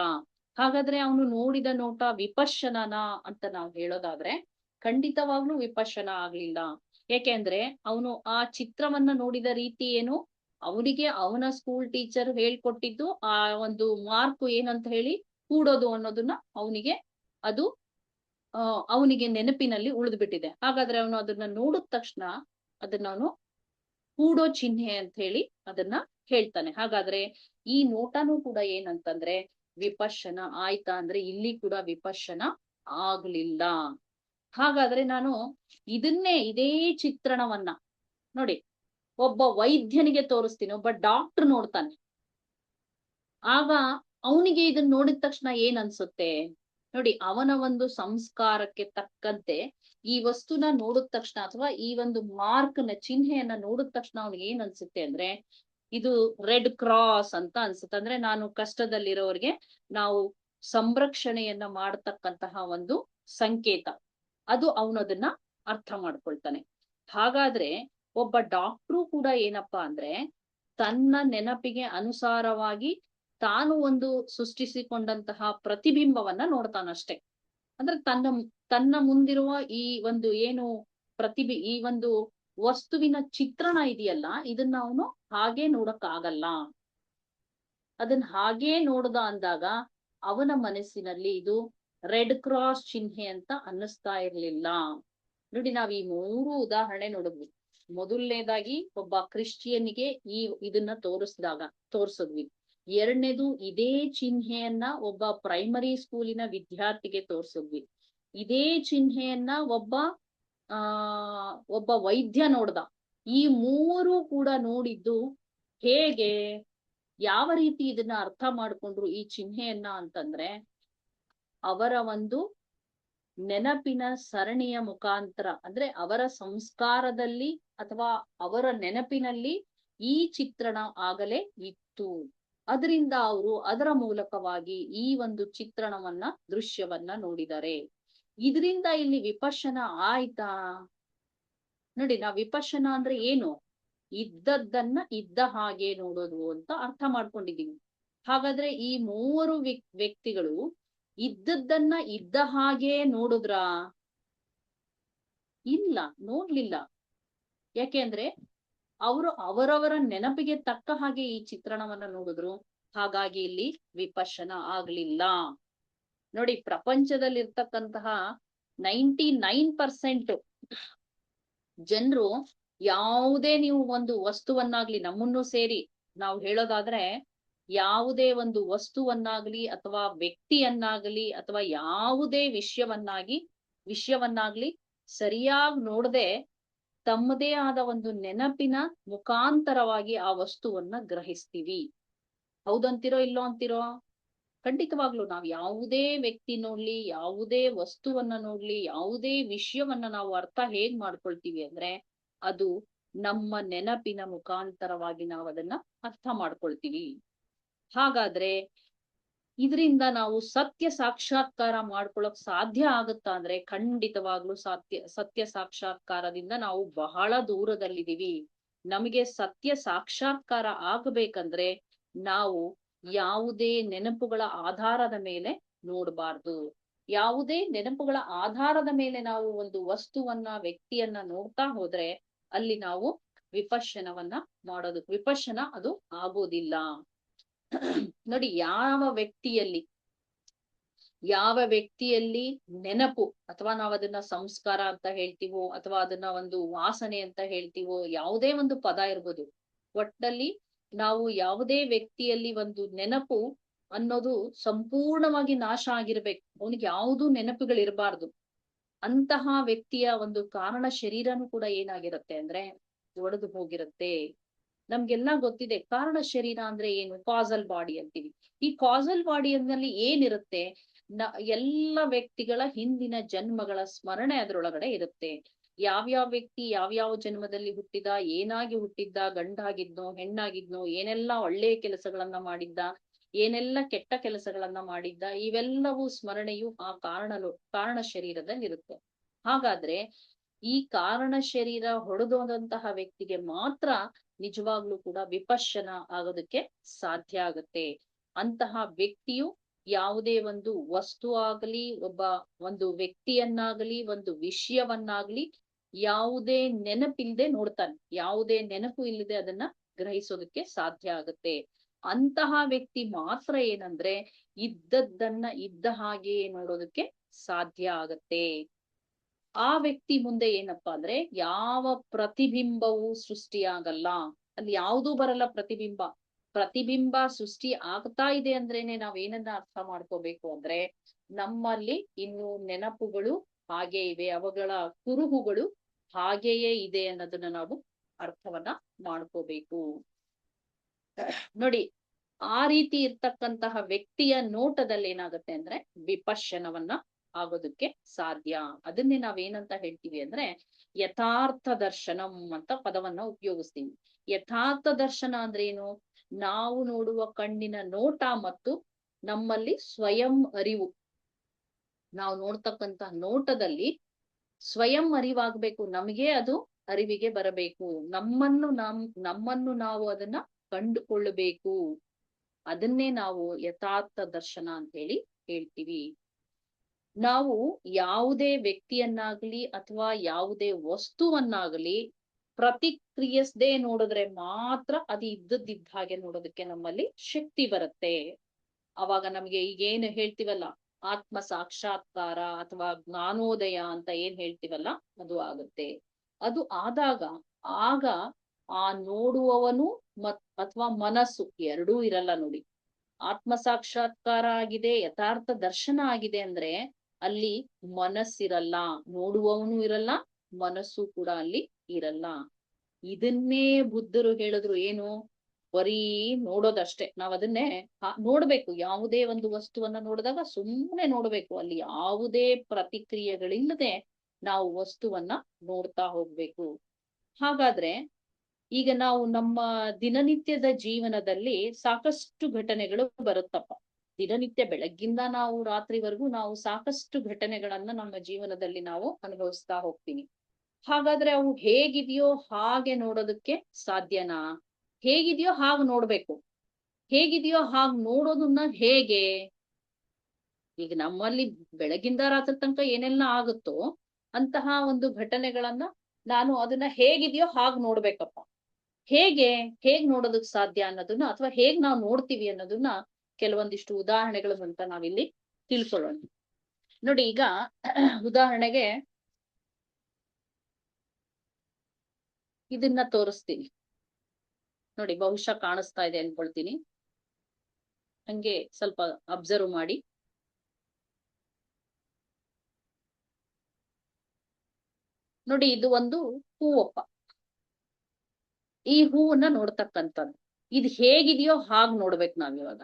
ಹಾಗಾದ್ರೆ ಅವನು ನೋಡಿದ ನೋಟ ವಿಪಶ್ಯನನ ಅಂತ ನಾವು ಹೇಳೋದಾದ್ರೆ ಖಂಡಿತವಾಗ್ಲೂ ವಿಪಶ್ಯನ ಆಗ್ಲಿಲ್ಲ. ಯಾಕೆಂದ್ರೆ ಅವನು ಆ ಚಿತ್ರವನ್ನ ನೋಡಿದ ರೀತಿ ಏನು, ಅವನಿಗೆ ಅವನ ಸ್ಕೂಲ್ ಟೀಚರ್ ಹೇಳ್ಕೊಟ್ಟಿದ್ದು ಆ ಒಂದು ಮಾರ್ಕ್ ಏನಂತ ಹೇಳಿ ಕೂಡೋದು ಅನ್ನೋದನ್ನ ಅವನಿಗೆ ನೆನಪಿನಲ್ಲಿ ಉಳಿದು ಬಿಟ್ಟಿದೆ. ಹಾಗಾದ್ರೆ ಅವನು ಅದನ್ನ ನೋಡಿದ ತಕ್ಷಣ ಅದನ್ನ ಅವನು ಕೂಡೋ ಚಿಹ್ನೆ ಅಂತ ಹೇಳಿ ಅದನ್ನ ಹೇಳ್ತಾನೆ. ಹಾಗಾದ್ರೆ ಈ ನೋಟನೂ ಕೂಡ ಏನಂತಂದ್ರೆ ವಿಪಶ್ಯನ ಆಯ್ತಾ ಅಂದ್ರೆ ಇಲ್ಲಿ ಕೂಡ ವಿಪಶ್ಯನ ಆಗ್ಲಿಲ್ಲ. ಹಾಗಾದ್ರೆ ನಾನು ಇದೇ ಚಿತ್ರಣವನ್ನ ನೋಡಿ ಒಬ್ಬ ವೈದ್ಯನಿಗೆ ತೋರಿಸ್ತೀನಿ, ಒಬ್ಬ ಡಾಕ್ಟರ್ ನೋಡ್ತಾನೆ. ಆಗ ಅವನಿಗೆ ಇದನ್ನ ನೋಡಿದ ತಕ್ಷಣ ಏನ್ ಅನ್ಸುತ್ತೆ ನೋಡಿ, ಅವನ ಒಂದು ಸಂಸ್ಕಾರಕ್ಕೆ ತಕ್ಕಂತೆ ಈ ವಸ್ತುನ ನೋಡಿದ ತಕ್ಷಣ ಅಥವಾ ಈ ಒಂದು ಮಾರ್ಕ್ನ ಚಿಹ್ನೆಯನ್ನ ನೋಡಿದ ತಕ್ಷಣ ಅವನಿಗೆ ಏನ್ ಅನ್ಸುತ್ತೆ ಅಂದ್ರೆ ಇದು ರೆಡ್ ಕ್ರಾಸ್ ಅಂತ ಅನ್ಸುತ್ತೆ. ಅಂದ್ರೆ ನಾನು ಕಷ್ಟದಲ್ಲಿರೋರಿಗೆ ನಾವು ಸಂರಕ್ಷಣೆಯನ್ನ ಮಾಡತಕ್ಕಂತಹ ಒಂದು ಸಂಕೇತ, ಅದು ಅವನದನ್ನ ಅರ್ಥ ಮಾಡ್ಕೊಳ್ತಾನೆ. ಹಾಗಾದ್ರೆ ಒಬ್ಬ ಡಾಕ್ಟ್ರು ಕೂಡ ಏನಪ್ಪಾ ಅಂದ್ರೆ ತನ್ನ ನೆನಪಿಗೆ ಅನುಸಾರವಾಗಿ ತಾನು ಒಂದು ಸೃಷ್ಟಿಸಿಕೊಂಡಂತಹ ಪ್ರತಿಬಿಂಬವನ್ನ ನೋಡ್ತಾನಷ್ಟೆ. ಅಂದ್ರೆ ತನ್ನ ಮುಂದಿರುವ ಈ ಒಂದು ಏನು ಈ ಒಂದು ವಸ್ತುವಿನ ಚಿತ್ರಣ ಇದೆಯಲ್ಲ, ಇದನ್ನ ಅವನು ಹಾಗೆ ನೋಡಕ್ ಆಗಲ್ಲ. ಅದನ್ನ ಹಾಗೇ ನೋಡ್ದ ಅಂದಾಗ ಅವನ ಮನಸ್ಸಿನಲ್ಲಿ ಇದು ರೆಡ್ ಕ್ರಾಸ್ ಚಿಹ್ನೆ ಅಂತ ಅನ್ನಿಸ್ತಾ ಇರ್ಲಿಲ್ಲ. ನೋಡಿ, ನಾವ್ ಈ 3 ಉದಾಹರಣೆ ನೋಡಿದ್ವಿ. ಮೊದಲನೇದಾಗಿ ಒಬ್ಬ ಕ್ರಿಶ್ಚಿಯನ್ಗೆ ಇದನ್ನ ತೋರಿಸಿದ್ವಿ. ಎರಡನೇದು ಇದೇ ಚಿಹ್ನೆಯನ್ನ ಒಬ್ಬ ಪ್ರೈಮರಿ ಸ್ಕೂಲಿನ ವಿದ್ಯಾರ್ಥಿಗೆ ತೋರಿಸಿದ್ವಿ. ಇದೇ ಚಿಹ್ನೆಯನ್ನ ಒಬ್ಬ ವೈದ್ಯ ನೋಡ್ದ. ಈ 3 ಕೂಡ ನೋಡಿದ್ದು ಹೇಗೆ, ಯಾವ ರೀತಿ ಇದನ್ನ ಅರ್ಥ ಮಾಡ್ಕೊಂಡ್ರು ಈ ಚಿಹ್ನೆಯನ್ನ ಅಂತಂದ್ರೆ ಅವರ ಒಂದು ನೆನಪಿನ ಸರಣಿಯ ಮುಖಾಂತರ, ಅಂದ್ರೆ ಅವರ ಸಂಸ್ಕಾರದಲ್ಲಿ ಅಥವಾ ಅವರ ನೆನಪಿನಲ್ಲಿ ಈ ಚಿತ್ರಣ ಆಗಲೇ ಇತ್ತು. ಅದರಿಂದ ಅವರು ಅದರ ಮೂಲಕವಾಗಿ ಈ ಒಂದು ದೃಶ್ಯವನ್ನ ನೋಡಿದ್ದಾರೆ. ಇದರಿಂದ ಇಲ್ಲಿ ವಿಪಶ್ಯನ ಆಯ್ತಾ? ನೋಡಿ, ನಾವು ವಿಪಶ್ಯನ ಅಂದ್ರೆ ಏನು, ಇದ್ದದ್ದನ್ನ ಇದ್ದ ಹಾಗೆ ನೋಡೋದು ಅಂತ ಅರ್ಥ ಮಾಡ್ಕೊಂಡಿದೀವಿ. ಹಾಗಾದ್ರೆ ಈ 3 ವ್ಯಕ್ತಿಗಳು ಇದ್ದದ್ದನ್ನ ಇದ್ದ ಹಾಗೆ ನೋಡುದ್ರಾ? ಇಲ್ಲ, ನೋಡ್ಲಿಲ್ಲ. ಯಾಕೆಂದ್ರೆ ಅವರು ಅವರವರ ನೆನಪಿಗೆ ತಕ್ಕ ಹಾಗೆ ಈ ಚಿತ್ರಣವನ್ನ ನೋಡಿದ್ರು. ಹಾಗಾಗಿ ಇಲ್ಲಿ ವಿಪಶ್ಯನ ಆಗ್ಲಿಲ್ಲ. ನೋಡಿ, ಪ್ರಪಂಚದಲ್ಲಿರ್ತಕ್ಕಂತಹ 99% ಜನರು ಯಾವುದೇ ನೀವು ಒಂದು ವಸ್ತುವನ್ನಾಗ್ಲಿ, ನಮ್ಮನ್ನು ಸೇರಿ ನಾವು ಹೇಳೋದಾದ್ರೆ ಯಾವುದೇ ಒಂದು ವಸ್ತುವನ್ನಾಗ್ಲಿ ಅಥವಾ ವ್ಯಕ್ತಿಯನ್ನಾಗ್ಲಿ ಅಥವಾ ಯಾವುದೇ ವಿಷಯವನ್ನಾಗ್ಲಿ ಸರಿಯಾಗಿ ನೋಡದೆ ತಮ್ಮದೇ ಆದ ಒಂದು ನೆನಪಿನ ಮುಖಾಂತರವಾಗಿ ಆ ವಸ್ತುವನ್ನ ಗ್ರಹಿಸ್ತೀವಿ. ಹೌದಂತಿರೋ ಇಲ್ಲೋ ಅಂತಿರೋ? ಖಂಡಿತವಾಗ್ಲು ನಾವು ಯಾವುದೇ ವ್ಯಕ್ತಿ ನೋಡ್ಲಿ, ಯಾವುದೇ ವಸ್ತುವನ್ನ ನೋಡ್ಲಿ, ಯಾವುದೇ ವಿಷಯವನ್ನ ನಾವು ಅರ್ಥ ಹೇಗ್ ಮಾಡ್ಕೊಳ್ತೀವಿ ಅಂದ್ರೆ ಅದು ನಮ್ಮ ನೆನಪಿನ ಮುಖಾಂತರವಾಗಿ ನಾವು ಅದನ್ನ ಅರ್ಥ ಮಾಡ್ಕೊಳ್ತೀವಿ. ಹಾಗಾದ್ರೆ ಇದರಿಂದ ನಾವು ಸತ್ಯ ಸಾಕ್ಷಾತ್ಕಾರ ಮಾಡ್ಕೊಳಕ್ ಸಾಧ್ಯ ಆಗುತ್ತಾ ಅಂದ್ರೆ ಖಂಡಿತವಾಗ್ಲೂ ಸತ್ಯ ಸಾಕ್ಷಾತ್ಕಾರದಿಂದ ನಾವು ಬಹಳ ದೂರದಲ್ಲಿದ್ದೀವಿ. ನಮಗೆ ಸತ್ಯ ಸಾಕ್ಷಾತ್ಕಾರ ಆಗಬೇಕಂದ್ರೆ ನಾವು ಯಾವುದೇ ನೆನಪುಗಳ ಆಧಾರದ ಮೇಲೆ ನೋಡಬಾರ್ದು. ಯಾವುದೇ ನೆನಪುಗಳ ಆಧಾರದ ಮೇಲೆ ನಾವು ಒಂದು ವಸ್ತುವನ್ನ ವ್ಯಕ್ತಿಯನ್ನ ನೋಡ್ತಾ ಹೋದ್ರೆ ಅಲ್ಲಿ ನಾವು ವಿಪಶ್ಯನವನ್ನ ವಿಪಶ್ಯನ ಅದು ಆಗೋದಿಲ್ಲ. ನೋಡಿ, ಯಾವ ವ್ಯಕ್ತಿಯಲ್ಲಿ ನೆನಪು ಅಥವಾ ನಾವು ಅದನ್ನ ಸಂಸ್ಕಾರ ಅಂತ ಹೇಳ್ತೀವೋ ಅಥವಾ ಅದನ್ನ ಒಂದು ವಾಸನೆ ಅಂತ ಹೇಳ್ತೀವೋ, ಯಾವುದೇ ಒಂದು ಪದ ಇರ್ಬೋದು, ಒಟ್ಟಲ್ಲಿ ನಾವು ಯಾವುದೇ ವ್ಯಕ್ತಿಯಲ್ಲಿ ಒಂದು ನೆನಪು ಅನ್ನೋದು ಸಂಪೂರ್ಣವಾಗಿ ನಾಶ ಆಗಿರ್ಬೇಕು, ಅವನಿಗೆ ಯಾವುದೂ ನೆನಪುಗಳಿರಬಾರ್ದು. ಅಂತಹ ವ್ಯಕ್ತಿಯ ಒಂದು ಕಾರಣ ಶರೀರನೂ ಕೂಡ ಏನಾಗಿರುತ್ತೆ ಅಂದ್ರೆ ಒಡೆದು ಹೋಗಿರುತ್ತೆ. ನಮ್ಗೆಲ್ಲ ಗೊತ್ತಿದೆ ಕಾರಣ ಶರೀರ ಅಂದ್ರೆ ಏನು, ಕಾಸಲ್ ಬಾಡಿ ಅಂತೀವಿ. ಈ ಕಾಸಲ್ ಬಾಡಿಯಲ್ಲಿ ಏನಿರುತ್ತೆ, ಎಲ್ಲ ವ್ಯಕ್ತಿಗಳ ಹಿಂದಿನ ಜನ್ಮಗಳ ಸ್ಮರಣೆ ಅದ್ರೊಳಗಡೆ ಇರುತ್ತೆ. ಯಾವ್ಯಾವ ವ್ಯಕ್ತಿ ಯಾವ್ಯಾವ ಜನ್ಮದಲ್ಲಿ ಹುಟ್ಟಿದ, ಏನಾಗಿ ಹುಟ್ಟಿದ್ದ, ಗಂಡಾಗಿದ್ನೋ ಹೆಣ್ಣಾಗಿದ್ನೋ, ಏನೆಲ್ಲ ಒಳ್ಳೆಯ ಕೆಲಸಗಳನ್ನ ಮಾಡಿದ್ದ, ಏನೆಲ್ಲ ಕೆಟ್ಟ ಕೆಲಸಗಳನ್ನ ಮಾಡಿದ್ದ, ಇವೆಲ್ಲವೂ ಸ್ಮರಣೆಯು ಆ ಕಾರಣ ಶರೀರದಲ್ಲಿ ಇರುತ್ತೆ. ಹಾಗಾದ್ರೆ ಈ ಕಾರಣ ಶರೀರ ಹೊಡೆದೋದಂತಹ ವ್ಯಕ್ತಿಗೆ ಮಾತ್ರ ನಿಜವಾಗ್ಲೂ ಕೂಡ ವಿಪಶ್ಯನ ಆಗೋದಕ್ಕೆ ಸಾಧ್ಯ ಆಗುತ್ತೆ. ಅಂತಹ ವ್ಯಕ್ತಿಯು ಯಾವುದೇ ಒಂದು ವಸ್ತು ಆಗಲಿ, ಒಂದು ವ್ಯಕ್ತಿಯನ್ನಾಗಲಿ, ಒಂದು ವಿಷಯವನ್ನಾಗ್ಲಿ ಯಾವುದೇ ನೆನಪಿಲ್ಲದೆ ನೋಡ್ತಾನೆ. ಯಾವುದೇ ನೆನಪು ಇಲ್ಲದೆ ಅದನ್ನ ಗ್ರಹಿಸೋದಕ್ಕೆ ಸಾಧ್ಯ ಆಗುತ್ತೆ. ಅಂತಹ ವ್ಯಕ್ತಿ ಮಾತ್ರ ಏನಂದ್ರೆ ಇದ್ದದ್ದನ್ನ ಇದ್ದ ಹಾಗೆಯೇ ನೋಡೋದಕ್ಕೆ ಸಾಧ್ಯ ಆಗತ್ತೆ. ಆ ವ್ಯಕ್ತಿ ಮುಂದೆ ಏನಪ್ಪಾ ಅಂದ್ರೆ ಯಾವ ಪ್ರತಿಬಿಂಬವೂ ಸೃಷ್ಟಿಯಾಗಲ್ಲ, ಅಲ್ಲಿ ಯಾವುದೂ ಬರಲ್ಲ. ಪ್ರತಿಬಿಂಬ ಸೃಷ್ಟಿ ಆಗ್ತಾ ಇದೆ ಅಂದ್ರೇನೆ ನಾವೇನನ್ನ ಅರ್ಥ ಮಾಡ್ಕೋಬೇಕು ಅಂದ್ರೆ ನಮ್ಮಲ್ಲಿ ಇನ್ನು ನೆನಪುಗಳು ಹಾಗೆ ಇವೆ, ಅವುಗಳ ಕುರುಹುಗಳು ಹಾಗೆಯೇ ಇದೆ ಅನ್ನೋದನ್ನ ನಾವು ಅರ್ಥವನ್ನ ಮಾಡ್ಕೋಬೇಕು. ನೋಡಿ, ಆ ರೀತಿ ಇರ್ತಕ್ಕಂತಹ ವ್ಯಕ್ತಿಯ ನೋಟದಲ್ಲಿ ಏನಾಗುತ್ತೆ ಅಂದ್ರೆ ವಿಪಶ್ಯನವನ್ನ ಆಗೋದಕ್ಕೆ ಸಾಧ್ಯ. ಅದನ್ನೇ ನಾವೇನಂತ ಹೇಳ್ತೀವಿ ಅಂದ್ರೆ ಯಥಾರ್ಥ ದರ್ಶನಂ ಅಂತ ಪದವನ್ನ ಉಪಯೋಗಿಸ್ತೀವಿ. ಯಥಾರ್ಥ ದರ್ಶನ ಅಂದ್ರೆ ಏನು, ನಾವು ನೋಡುವ ಕಣ್ಣಿನ ನೋಟ ಮತ್ತು ನಮ್ಮಲ್ಲಿ ಸ್ವಯಂ ಅರಿವು, ನಾವು ನೋಡ್ತಕ್ಕಂತ ನೋಟದಲ್ಲಿ ಸ್ವಯಂ ಅರಿವಾಗ್ಬೇಕು, ನಮಗೆ ಅದು ಅರಿವಿಗೆ ಬರಬೇಕು, ನಮ್ಮನ್ನು ನಾವು ಅದನ್ನ ಕಂಡುಕೊಳ್ಳಬೇಕು. ಅದನ್ನೇ ನಾವು ಯಥಾರ್ಥ ದರ್ಶನ ಅಂತ ಹೇಳ್ತೀವಿ. ನಾವು ಯಾವುದೇ ವ್ಯಕ್ತಿಯನ್ನಾಗ್ಲಿ ಅಥವಾ ಯಾವುದೇ ವಸ್ತುವನ್ನಾಗಲಿ ಪ್ರತಿಕ್ರಿಯಿಸದೆ ನೋಡಿದ್ರೆ ಮಾತ್ರ ಅದು ಇದ್ದದ್ದಿದ್ದ ಹಾಗೆ ನೋಡೋದಕ್ಕೆ ನಮ್ಮಲ್ಲಿ ಶಕ್ತಿ ಬರುತ್ತೆ. ಅವಾಗ ನಮ್ಗೆ ಈಗೇನು ಹೇಳ್ತೀವಲ್ಲ ಆತ್ಮ ಸಾಕ್ಷಾತ್ಕಾರ ಅಥವಾ ಜ್ಞಾನೋದಯ ಅಂತ ಏನ್ ಹೇಳ್ತೀವಲ್ಲ ಅದು ಆಗುತ್ತೆ. ಅದು ಆಗ ಆ ನೋಡುವವನು ಅಥವಾ ಮನಸ್ಸು ಎರಡೂ ಇರಲ್ಲ. ನೋಡಿ, ಆತ್ಮ ಸಾಕ್ಷಾತ್ಕಾರ ಆಗಿದೆ, ಯಥಾರ್ಥ ದರ್ಶನ ಆಗಿದೆ ಅಂದ್ರೆ ಅಲ್ಲಿ ಮನಸ್ಸಿರಲ್ಲ, ನೋಡುವವನು ಇರಲ್ಲ, ಮನಸ್ಸು ಕೂಡ ಅಲ್ಲಿ ಇರಲ್ಲ. ಇದನ್ನೇ ಬುದ್ಧರು ಹೇಳಿದ್ರು, ಏನು, ಬರೀ ನೋಡೋದಷ್ಟೇ. ನಾವ್ ಅದನ್ನೇ ನೋಡ್ಬೇಕು. ಯಾವುದೇ ಒಂದು ವಸ್ತುವನ್ನ ನೋಡಿದಾಗ ಸುಮ್ಮನೆ ನೋಡ್ಬೇಕು, ಅಲ್ಲಿ ಯಾವುದೇ ಪ್ರತಿಕ್ರಿಯೆಗಳಿಲ್ಲದೆ ನಾವು ವಸ್ತುವನ್ನ ನೋಡ್ತಾ ಹೋಗ್ಬೇಕು. ಹಾಗಾದ್ರೆ ಈಗ ನಾವು ನಮ್ಮ ದಿನನಿತ್ಯದ ಜೀವನದಲ್ಲಿ ಸಾಕಷ್ಟು ಘಟನೆಗಳು ಬರುತ್ತಪ್ಪ. ದಿನನಿತ್ಯ ಬೆಳಗ್ಗಿಂದ ನಾವು ರಾತ್ರಿವರೆಗೂ ನಾವು ಸಾಕಷ್ಟು ಘಟನೆಗಳನ್ನ ನಮ್ಮ ಜೀವನದಲ್ಲಿ ನಾವು ಅನುಭವಿಸ್ತಾ ಹೋಗ್ತೀವಿ. ಹಾಗಾದ್ರೆ ಅವು ಹೇಗಿದೆಯೋ ಹಾಗೆ ನೋಡೋದಕ್ಕೆ ಸಾಧ್ಯನಾ? ಹೇಗಿದೆಯೋ ಹಾಗೆ ನೋಡ್ಬೇಕು. ಹೇಗಿದೆಯೋ ಹಾಗೆ ನೋಡೋದನ್ನ ಹೇಗೆ? ಈಗ ನಮ್ಮಲ್ಲಿ ಬೆಳಗಿಂದ ರಾತ್ರಿ ತನಕ ಏನೆಲ್ಲ ಆಗುತ್ತೋ ಅಂತಹ ಒಂದು ಘಟನೆಗಳನ್ನ ನಾನು ಅದನ್ನ ಹೇಗಿದೆಯೋ ಹಾಗೆ ನೋಡ್ಬೇಕಪ್ಪ. ಹೇಗ್ ನೋಡೋದಕ್ ಸಾಧ್ಯ ಅನ್ನೋದನ್ನ ಅಥವಾ ಹೇಗ್ ನಾವು ನೋಡ್ತೀವಿ ಅನ್ನೋದನ್ನ ಕೆಲವೊಂದಿಷ್ಟು ಉದಾಹರಣೆಗಳು ಅಂತ ನಾವಿಲ್ಲಿ ತಿಳ್ಕೊಳ್ಳೋಣ. ನೋಡಿ, ಈಗ ಉದಾಹರಣೆಗೆ ಇದನ್ನ ತೋರಿಸ್ತೀನಿ ನೋಡಿ. ಬಹುಶಃ ಕಾಣಿಸ್ತಾ ಇದೆ ಅನ್ಕೊಳ್ತೀನಿ. ಹಂಗೆ ಸ್ವಲ್ಪ ಅಬ್ಸರ್ವ್ ಮಾಡಿ. ನೋಡಿ, ಇದು ಒಂದು ಹೂವಪ್ಪ. ಈ ಹೂವನ್ನ ನೋಡ್ತಕ್ಕಂಥದ್ದು ಇದು ಹೇಗಿದೆಯೋ ಹಾಗ್ ನೋಡ್ಬೇಕು ನಾವ್ ಇವಾಗ.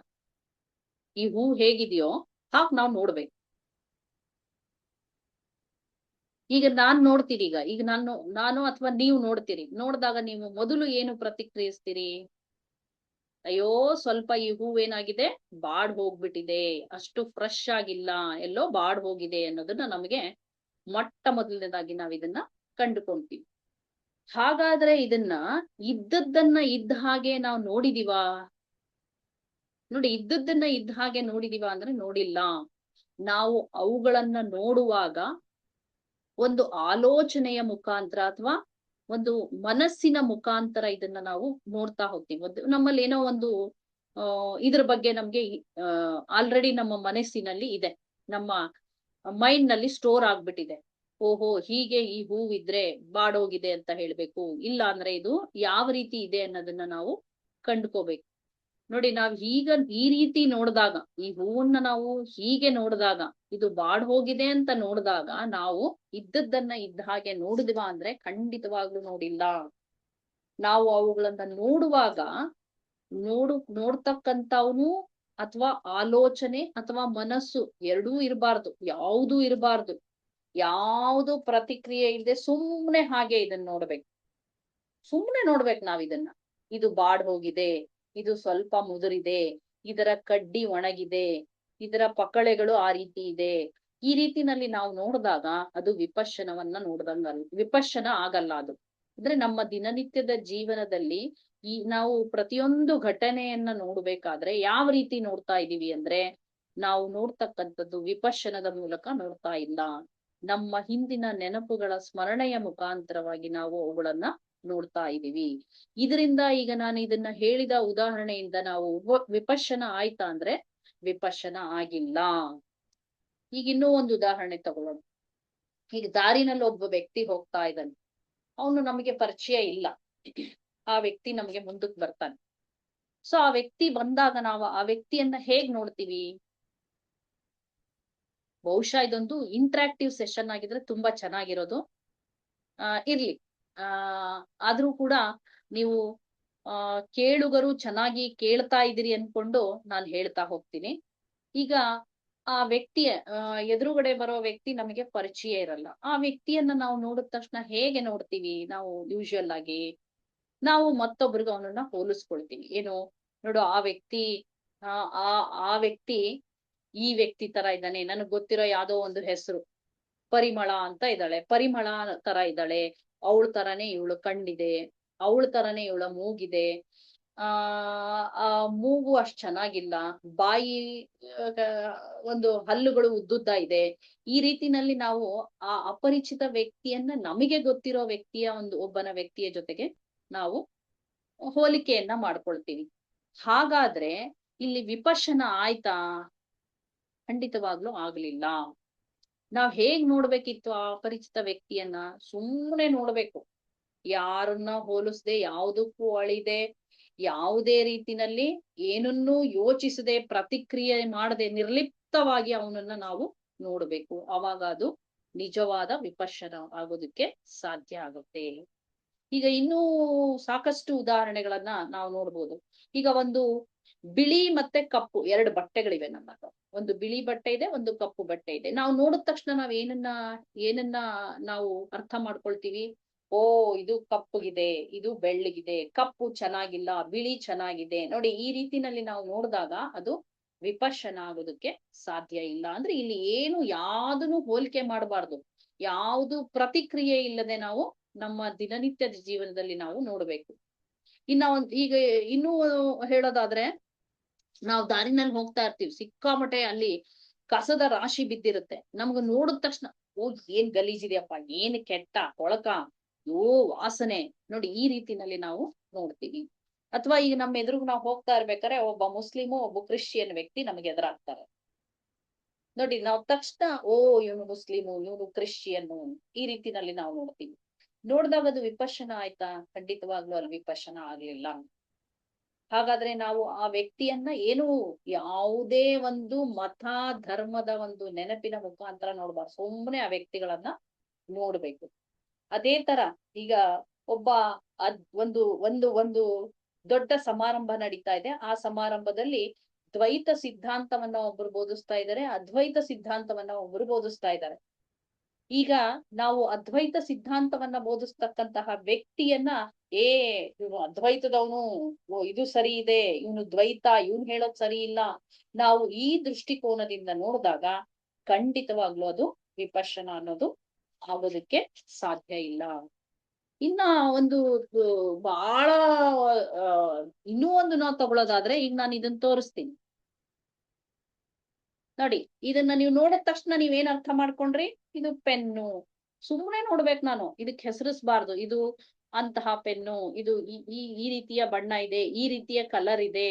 ಈ ಹೂ ಹೇಗಿದೆಯೋ ಹಾಗ್ ನಾವ್ ನೋಡ್ಬೇಕು. ಈಗ ನಾನ್ ನೋಡ್ತೀರಿ, ಈಗ ನಾನು ಅಥವಾ ನೀವು ನೋಡ್ತೀರಿ. ನೋಡಿದಾಗ ನೀವು ಮೊದಲು ಏನು ಪ್ರತಿಕ್ರಿಯಿಸ್ತೀರಿ? ಅಯ್ಯೋ ಸ್ವಲ್ಪ ಈ ಹೂವೇನಾಗಿದೆ ಬಾಡ್ ಹೋಗ್ಬಿಟ್ಟಿದೆ, ಅಷ್ಟು ಫ್ರೆಶ್ ಆಗಿಲ್ಲ, ಎಲ್ಲೋ ಬಾಡ್ ಹೋಗಿದೆ ಅನ್ನೋದನ್ನ ನಮಗೆ ಮೊಟ್ಟ ಮೊದಲನೇದಾಗಿ ನಾವ್ ಇದನ್ನ ಕಂಡುಕೊಂತೀವಿ. ಹಾಗಾದ್ರೆ ಇದನ್ನ ಇದ್ದದ್ದನ್ನ ಇದ್ದ ಹಾಗೆ ನಾವು ನೋಡಿದೀವಾ? ನೋಡಿ, ಇದ್ದದ್ದನ್ನ ಇದ್ದ ಹಾಗೆ ನೋಡಿದೀವ ಅಂದ್ರೆ ನೋಡಿಲ್ಲ. ನಾವು ಅವುಗಳನ್ನ ನೋಡುವಾಗ ಒಂದು ಆಲೋಚನೆಯ ಮುಖಾಂತರ ಅಥವಾ ಒಂದು ಮನಸ್ಸಿನ ಮುಖಾಂತರ ಇದನ್ನ ನಾವು ನೋಡ್ತಾ ಹೋಗ್ತೀವಿ. ನಮ್ಮಲ್ಲಿ ಏನೋ ಒಂದು ಇದ್ರ ಬಗ್ಗೆ ನಮ್ಗೆ ಆಲ್ರೆಡಿ ನಮ್ಮ ಮನಸ್ಸಿನಲ್ಲಿ ಇದೆ, ನಮ್ಮ ಮೈಂಡ್ ನಲ್ಲಿ ಸ್ಟೋರ್ ಆಗ್ಬಿಟ್ಟಿದೆ. ಓಹೋ, ಹೀಗೆ ಈ ಹೂವಿದ್ರೆ ಬಾಡೋಗಿದೆ ಅಂತ ಹೇಳ್ಬೇಕು, ಇಲ್ಲ ಅಂದ್ರೆ ಇದು ಯಾವ ರೀತಿ ಇದೆ ಅನ್ನೋದನ್ನ ನಾವು ಕಂಡುಕೋಬೇಕು. ನೋಡಿ, ನಾವ್ ಈಗ ಈ ರೀತಿ ನೋಡಿದಾಗ, ಈ ಹೂವನ್ನ ನಾವು ಹೀಗೆ ನೋಡಿದಾಗ, ಇದು ಬಾಡ್ ಹೋಗಿದೆ ಅಂತ ನೋಡಿದಾಗ, ನಾವು ಇದ್ದದ್ದನ್ನ ಇದ್ದ ಹಾಗೆ ನೋಡಿದ್ವಾ ಅಂದ್ರೆ ಖಂಡಿತವಾಗ್ಲೂ ನೋಡಿಲ್ಲ. ನಾವು ಅವುಗಳನ್ನ ನೋಡುವಾಗ ನೋಡ್ತಕ್ಕಂಥವ್ನು ಅಥವಾ ಆಲೋಚನೆ ಅಥವಾ ಮನಸ್ಸು ಎರಡೂ ಇರಬಾರ್ದು, ಯಾವುದೂ ಇರಬಾರ್ದು. ಯಾವುದು ಪ್ರತಿಕ್ರಿಯೆ ಇಲ್ಲದೆ ಸುಮ್ನೆ ಹಾಗೆ ಇದನ್ನ ನೋಡ್ಬೇಕು. ಸುಮ್ನೆ ನೋಡ್ಬೇಕು ನಾವ್ ಇದನ್ನ. ಇದು ಬಾಡ್ ಹೋಗಿದೆ, ಇದು ಸ್ವಲ್ಪ ಮುದುರಿದೆ, ಇದರ ಕಡ್ಡಿ ಒಣಗಿದೆ, ಇದರ ಪಕಳೆಗಳು ಆ ರೀತಿ ಇದೆ. ಈ ರೀತಿನಲ್ಲಿ ನಾವು ನೋಡಿದಾಗ ಅದು ವಿಪಶ್ಯನವನ್ನ ನೋಡ್ದಂಗಲ್ಲ, ವಿಪಶ್ಯನ ಆಗಲ್ಲ ಅದು. ಅಂದ್ರೆ ನಮ್ಮ ದಿನನಿತ್ಯದ ಜೀವನದಲ್ಲಿ ನಾವು ಪ್ರತಿಯೊಂದು ಘಟನೆಯನ್ನ ನೋಡ್ಬೇಕಾದ್ರೆ ಯಾವ ರೀತಿ ನೋಡ್ತಾ ಇದೀವಿ ಅಂದ್ರೆ, ನಾವು ನೋಡ್ತಕ್ಕಂಥದ್ದು ವಿಪಶ್ಯನದ ಮೂಲಕ ನೋಡ್ತಾ ಇಲ್ಲ. ನಮ್ಮ ಹಿಂದಿನ ನೆನಪುಗಳ ಸ್ಮರಣೆಯ ಮುಖಾಂತರವಾಗಿ ನಾವು ಅವುಗಳನ್ನ ನೋಡ್ತಾ ಇದೀವಿ. ಇದರಿಂದ ಈಗ ನಾನು ಇದನ್ನ ಹೇಳಿದ ಉದಾಹರಣೆಯಿಂದ ನಾವು ವಿಪಶ್ಯನ ಆಯ್ತಾ ಅಂದ್ರೆ ವಿಪಶ್ಯನ ಆಗಿಲ್ಲ. ಈಗ ಇನ್ನೂ ಒಂದು ಉದಾಹರಣೆ ತಗೊಳ್ಳೋಣ. ಈಗ ದಾರಿನಲ್ಲಿ ಒಬ್ಬ ವ್ಯಕ್ತಿ ಹೋಗ್ತಾ ಇದ್ದಾನೆ, ಅವನು ನಮಗೆ ಪರಿಚಯ ಇಲ್ಲ. ಆ ವ್ಯಕ್ತಿ ನಮಗೆ ಮುಂದಕ್ಕೆ ಬರ್ತಾನೆ. ಸೊ ಆ ವ್ಯಕ್ತಿ ಬಂದಾಗ ನಾವು ಆ ವ್ಯಕ್ತಿಯನ್ನ ಹೇಗ್ ನೋಡ್ತೀವಿ? ಬಹುಶಃ ಇದೊಂದು ಇಂಟ್ರಾಕ್ಟಿವ್ ಸೆಷನ್ ಆಗಿದ್ರೆ ತುಂಬಾ ಚೆನ್ನಾಗಿರೋದು. ಇರ್ಲಿ, ಆದ್ರೂ ಕೂಡ ನೀವು ಕೇಳುಗರು ಚೆನ್ನಾಗಿ ಕೇಳ್ತಾ ಇದ್ದೀರಿ ಅನ್ಕೊಂಡು ನಾನು ಹೇಳ್ತಾ ಹೋಗ್ತೀನಿ. ಈಗ ಆ ವ್ಯಕ್ತಿಯ ಎದುರುಗಡೆ ಬರೋ ವ್ಯಕ್ತಿ ನಮಗೆ ಪರಿಚಯ ಇರಲ್ಲ. ಆ ವ್ಯಕ್ತಿಯನ್ನ ನಾವು ನೋಡಿದ ತಕ್ಷಣ ಹೇಗೆ ನೋಡ್ತೀವಿ? ನಾವು ಯೂಶುವಲ್ ಆಗಿ ನಾವು ಮತ್ತೊಬ್ರಿಗೆ ಅವನನ್ನ ಹೋಲಿಸ್ಕೊಳ್ತೀವಿ. ಏನು, ನೋಡು ಆ ವ್ಯಕ್ತಿ ಆ ವ್ಯಕ್ತಿ ಈ ವ್ಯಕ್ತಿ ತರ ಇದ್ದಾನೆ, ನನಗ್ ಗೊತ್ತಿರೋ ಯಾವ್ದೋ ಒಂದು ಹೆಸರು ಪರಿಮಳ ಅಂತ ಇದ್ದಾಳೆ, ಪರಿಮಳ ತರ ಇದ್ದಾಳೆ, ಅವಳ ತರಾನೇ ಇವಳು ಕಣ್ಣಿದೆ, ಅವಳ ತರಾನೇ ಇವಳ ಮೂಗಿದೆ, ಆ ಮೂಗು ಅಷ್ಟ್ ಚೆನ್ನಾಗಿಲ್ಲ, ಬಾಯಿ ಒಂದು ಹಲ್ಲುಗಳು ಉದ್ದುದ್ದ ಇದೆ. ಈ ರೀತಿನಲ್ಲಿ ನಾವು ಆ ಅಪರಿಚಿತ ವ್ಯಕ್ತಿಯನ್ನ ನಮಗೆ ಗೊತ್ತಿರೋ ವ್ಯಕ್ತಿಯ ಒಬ್ಬನ ವ್ಯಕ್ತಿಯ ಜೊತೆಗೆ ನಾವು ಹೋಲಿಕೆಯನ್ನ ಮಾಡ್ಕೊಳ್ತೀವಿ. ಹಾಗಾದ್ರೆ ಇಲ್ಲಿ ವಿಪಶ್ಯನ ಆಯ್ತಾ? ಖಂಡಿತವಾಗ್ಲೂ ಆಗ್ಲಿಲ್ಲ. ನಾವ್ ಹೇಗ್ ನೋಡ್ಬೇಕಿತ್ತು ಆ ಅಪರಿಚಿತ ವ್ಯಕ್ತಿಯನ್ನ? ಸುಮ್ಮನೆ ನೋಡ್ಬೇಕು, ಯಾರನ್ನ ಹೋಲಿಸದೆ, ಯಾವುದಕ್ಕೂ ಅಳಿದೆ, ಯಾವುದೇ ರೀತಿನಲ್ಲಿ ಏನನ್ನೂ ಯೋಚಿಸದೆ, ಪ್ರತಿಕ್ರಿಯೆ ಮಾಡದೆ, ನಿರ್ಲಿಪ್ತವಾಗಿ ಅವನನ್ನ ನಾವು ನೋಡ್ಬೇಕು. ಅವಾಗ ಅದು ನಿಜವಾದ ವಿಪಶ್ಯನ ಆಗೋದಕ್ಕೆ ಸಾಧ್ಯ ಆಗುತ್ತೆ. ಈಗ ಇನ್ನೂ ಸಾಕಷ್ಟು ಉದಾಹರಣೆಗಳನ್ನ ನಾವು ನೋಡ್ಬೋದು. ಈಗ ಒಂದು ಬಿಳಿ ಮತ್ತೆ ಕಪ್ಪು ಎರಡು ಬಟ್ಟೆಗಳಿವೆ ನಮ್ಮ ಹತ್ರ. ಒಂದು ಬಿಳಿ ಬಟ್ಟೆ ಇದೆ, ಒಂದು ಕಪ್ಪು ಬಟ್ಟೆ ಇದೆ. ನಾವು ನೋಡಿದ ತಕ್ಷಣ ನಾವ್ ಏನನ್ನ ನಾವು ಅರ್ಥ ಮಾಡ್ಕೊಳ್ತೀವಿ? ಓ, ಇದು ಕಪ್ಪುಗಿದೆ, ಇದು ಬೆಳ್ಳಗಿದೆ, ಕಪ್ಪು ಚೆನ್ನಾಗಿಲ್ಲ, ಬಿಳಿ ಚೆನ್ನಾಗಿದೆ. ನೋಡಿ, ಈ ರೀತಿನಲ್ಲಿ ನಾವು ನೋಡಿದಾಗ ಅದು ವಿಪಶ್ಯನ ಆಗೋದಕ್ಕೆ ಸಾಧ್ಯ ಇಲ್ಲ. ಅಂದ್ರೆ ಇಲ್ಲಿ ಏನು ಯಾವ್ದನ್ನು ಹೋಲಿಕೆ ಮಾಡಬಾರ್ದು, ಯಾವುದು ಪ್ರತಿಕ್ರಿಯೆ ಇಲ್ಲದೆ ನಾವು ನಮ್ಮ ದಿನನಿತ್ಯದ ಜೀವನದಲ್ಲಿ ನಾವು ನೋಡ್ಬೇಕು. ಈಗ ಇನ್ನೂ ಹೇಳೋದಾದ್ರೆ, ನಾವು ದಾರಿನಲ್ಲಿ ಹೋಗ್ತಾ ಇರ್ತೀವಿ, ಸಿಕ್ಕಾಮಟೆ ಅಲ್ಲಿ ಕಸದ ರಾಶಿ ಬಿದ್ದಿರುತ್ತೆ. ನಮ್ಗ ನೋಡಿದ ತಕ್ಷಣ ಓ, ಏನ್ ಗಲೀಜಿದೆಯಪ್ಪ, ಏನ್ ಕೆಟ್ಟ ಕೊಳಕ, ಯೋ ವಾಸನೆ. ನೋಡಿ, ಈ ರೀತಿನಲ್ಲಿ ನಾವು ನೋಡ್ತೀವಿ. ಅಥವಾ ಈಗ ನಮ್ಮ ಎದುರು ನಾವು ಹೋಗ್ತಾ ಇರ್ಬೇಕಾದ್ರೆ ಒಬ್ಬ ಮುಸ್ಲಿಮು ಒಬ್ಬ ಕ್ರಿಶ್ಚಿಯನ್ ವ್ಯಕ್ತಿ ನಮಗೆ ಎದುರಾಗ್ತಾರೆ. ನೋಡಿ, ನಾವು ತಕ್ಷಣ ಓ, ಇವನು ಮುಸ್ಲಿಮು, ಇವನು ಕ್ರಿಶ್ಚಿಯನ್, ಈ ರೀತಿನಲ್ಲಿ ನಾವು ನೋಡ್ತೀವಿ. ನೋಡಿದಾಗ ಅದು ವಿಪಶ್ಯನ ಆಯ್ತಾ? ಖಂಡಿತವಾಗ್ಲೂ ಅಲ್ಲಿ ವಿಪಶ್ಯನ ಆಗ್ಲಿಲ್ಲ. ಹಾಗಾದ್ರೆ ನಾವು ಆ ವ್ಯಕ್ತಿಯನ್ನ ಏನು ಯಾವುದೇ ಒಂದು ಮತ ಧರ್ಮದ ಒಂದು ನೆನಪಿನ ಮುಖಾಂತರ ನೋಡ್ಬಾರ್ದು, ಸುಮ್ಮನೆ ಆ ವ್ಯಕ್ತಿಗಳನ್ನ ನೋಡ್ಬೇಕು. ಅದೇ ತರ ಈಗ ಒಬ್ಬ ಒಂದು ಒಂದು ಒಂದು ದೊಡ್ಡ ಸಮಾರಂಭ ನಡೀತಾ ಇದೆ. ಆ ಸಮಾರಂಭದಲ್ಲಿ ದ್ವೈತ ಸಿದ್ಧಾಂತವನ್ನ ಒಬ್ರು ಬೋಧಿಸ್ತಾ ಇದ್ದಾರೆ, ಅದ್ವೈತ ಸಿದ್ಧಾಂತವನ್ನ ಒಬ್ರು ಬೋಧಿಸ್ತಾ ಇದ್ದಾರೆ. ಈಗ ನಾವು ಅದ್ವೈತ ಸಿದ್ಧಾಂತವನ್ನ ಬೋಧಿಸ್ತಕ್ಕಂತಹ ವ್ಯಕ್ತಿಯನ್ನ ಏ ಇವನು ಅದ್ವೈತದವನು, ಇದು ಸರಿ ಇದೆ, ಇವನು ದ್ವೈತ, ಇವನು ಹೇಳೋದ್ ಸರಿ ಇಲ್ಲ, ನಾವು ಈ ದೃಷ್ಟಿಕೋನದಿಂದ ನೋಡಿದಾಗ ಖಂಡಿತವಾಗ್ಲೂ ಅದು ವಿಪಶ್ಯನ ಅನ್ನೋದು ಆಗೋದಕ್ಕೆ ಸಾಧ್ಯ ಇಲ್ಲ. ಇನ್ನ ಒಂದು ಬಹಳ ಆ ಇನ್ನೂ ಒಂದು ನಾವು ತಗೊಳ್ಳೋದಾದ್ರೆ, ಈಗ ನಾನು ಇದನ್ನ ತೋರಿಸ್ತೀನಿ ನೋಡಿ. ಇದನ್ನ ನೀವು ನೋಡಿದ ತಕ್ಷಣ ನೀವೇನ್ ಅರ್ಥ ಮಾಡ್ಕೊಂಡ್ರಿ? ಇದು ಪೆನ್ನು. ಸುಮ್ಮನೆ ನೋಡ್ಬೇಕು ನಾನು, ಇದಕ್ಕೆ ಹೆಸರಿಸಬಾರ್ದು. ಇದು ಅಂತಹ ಪೆನ್ನು, ಇದು ಈ ರೀತಿಯ ಬಣ್ಣ ಇದೆ, ಈ ರೀತಿಯ ಕಲರ್ ಇದೆ,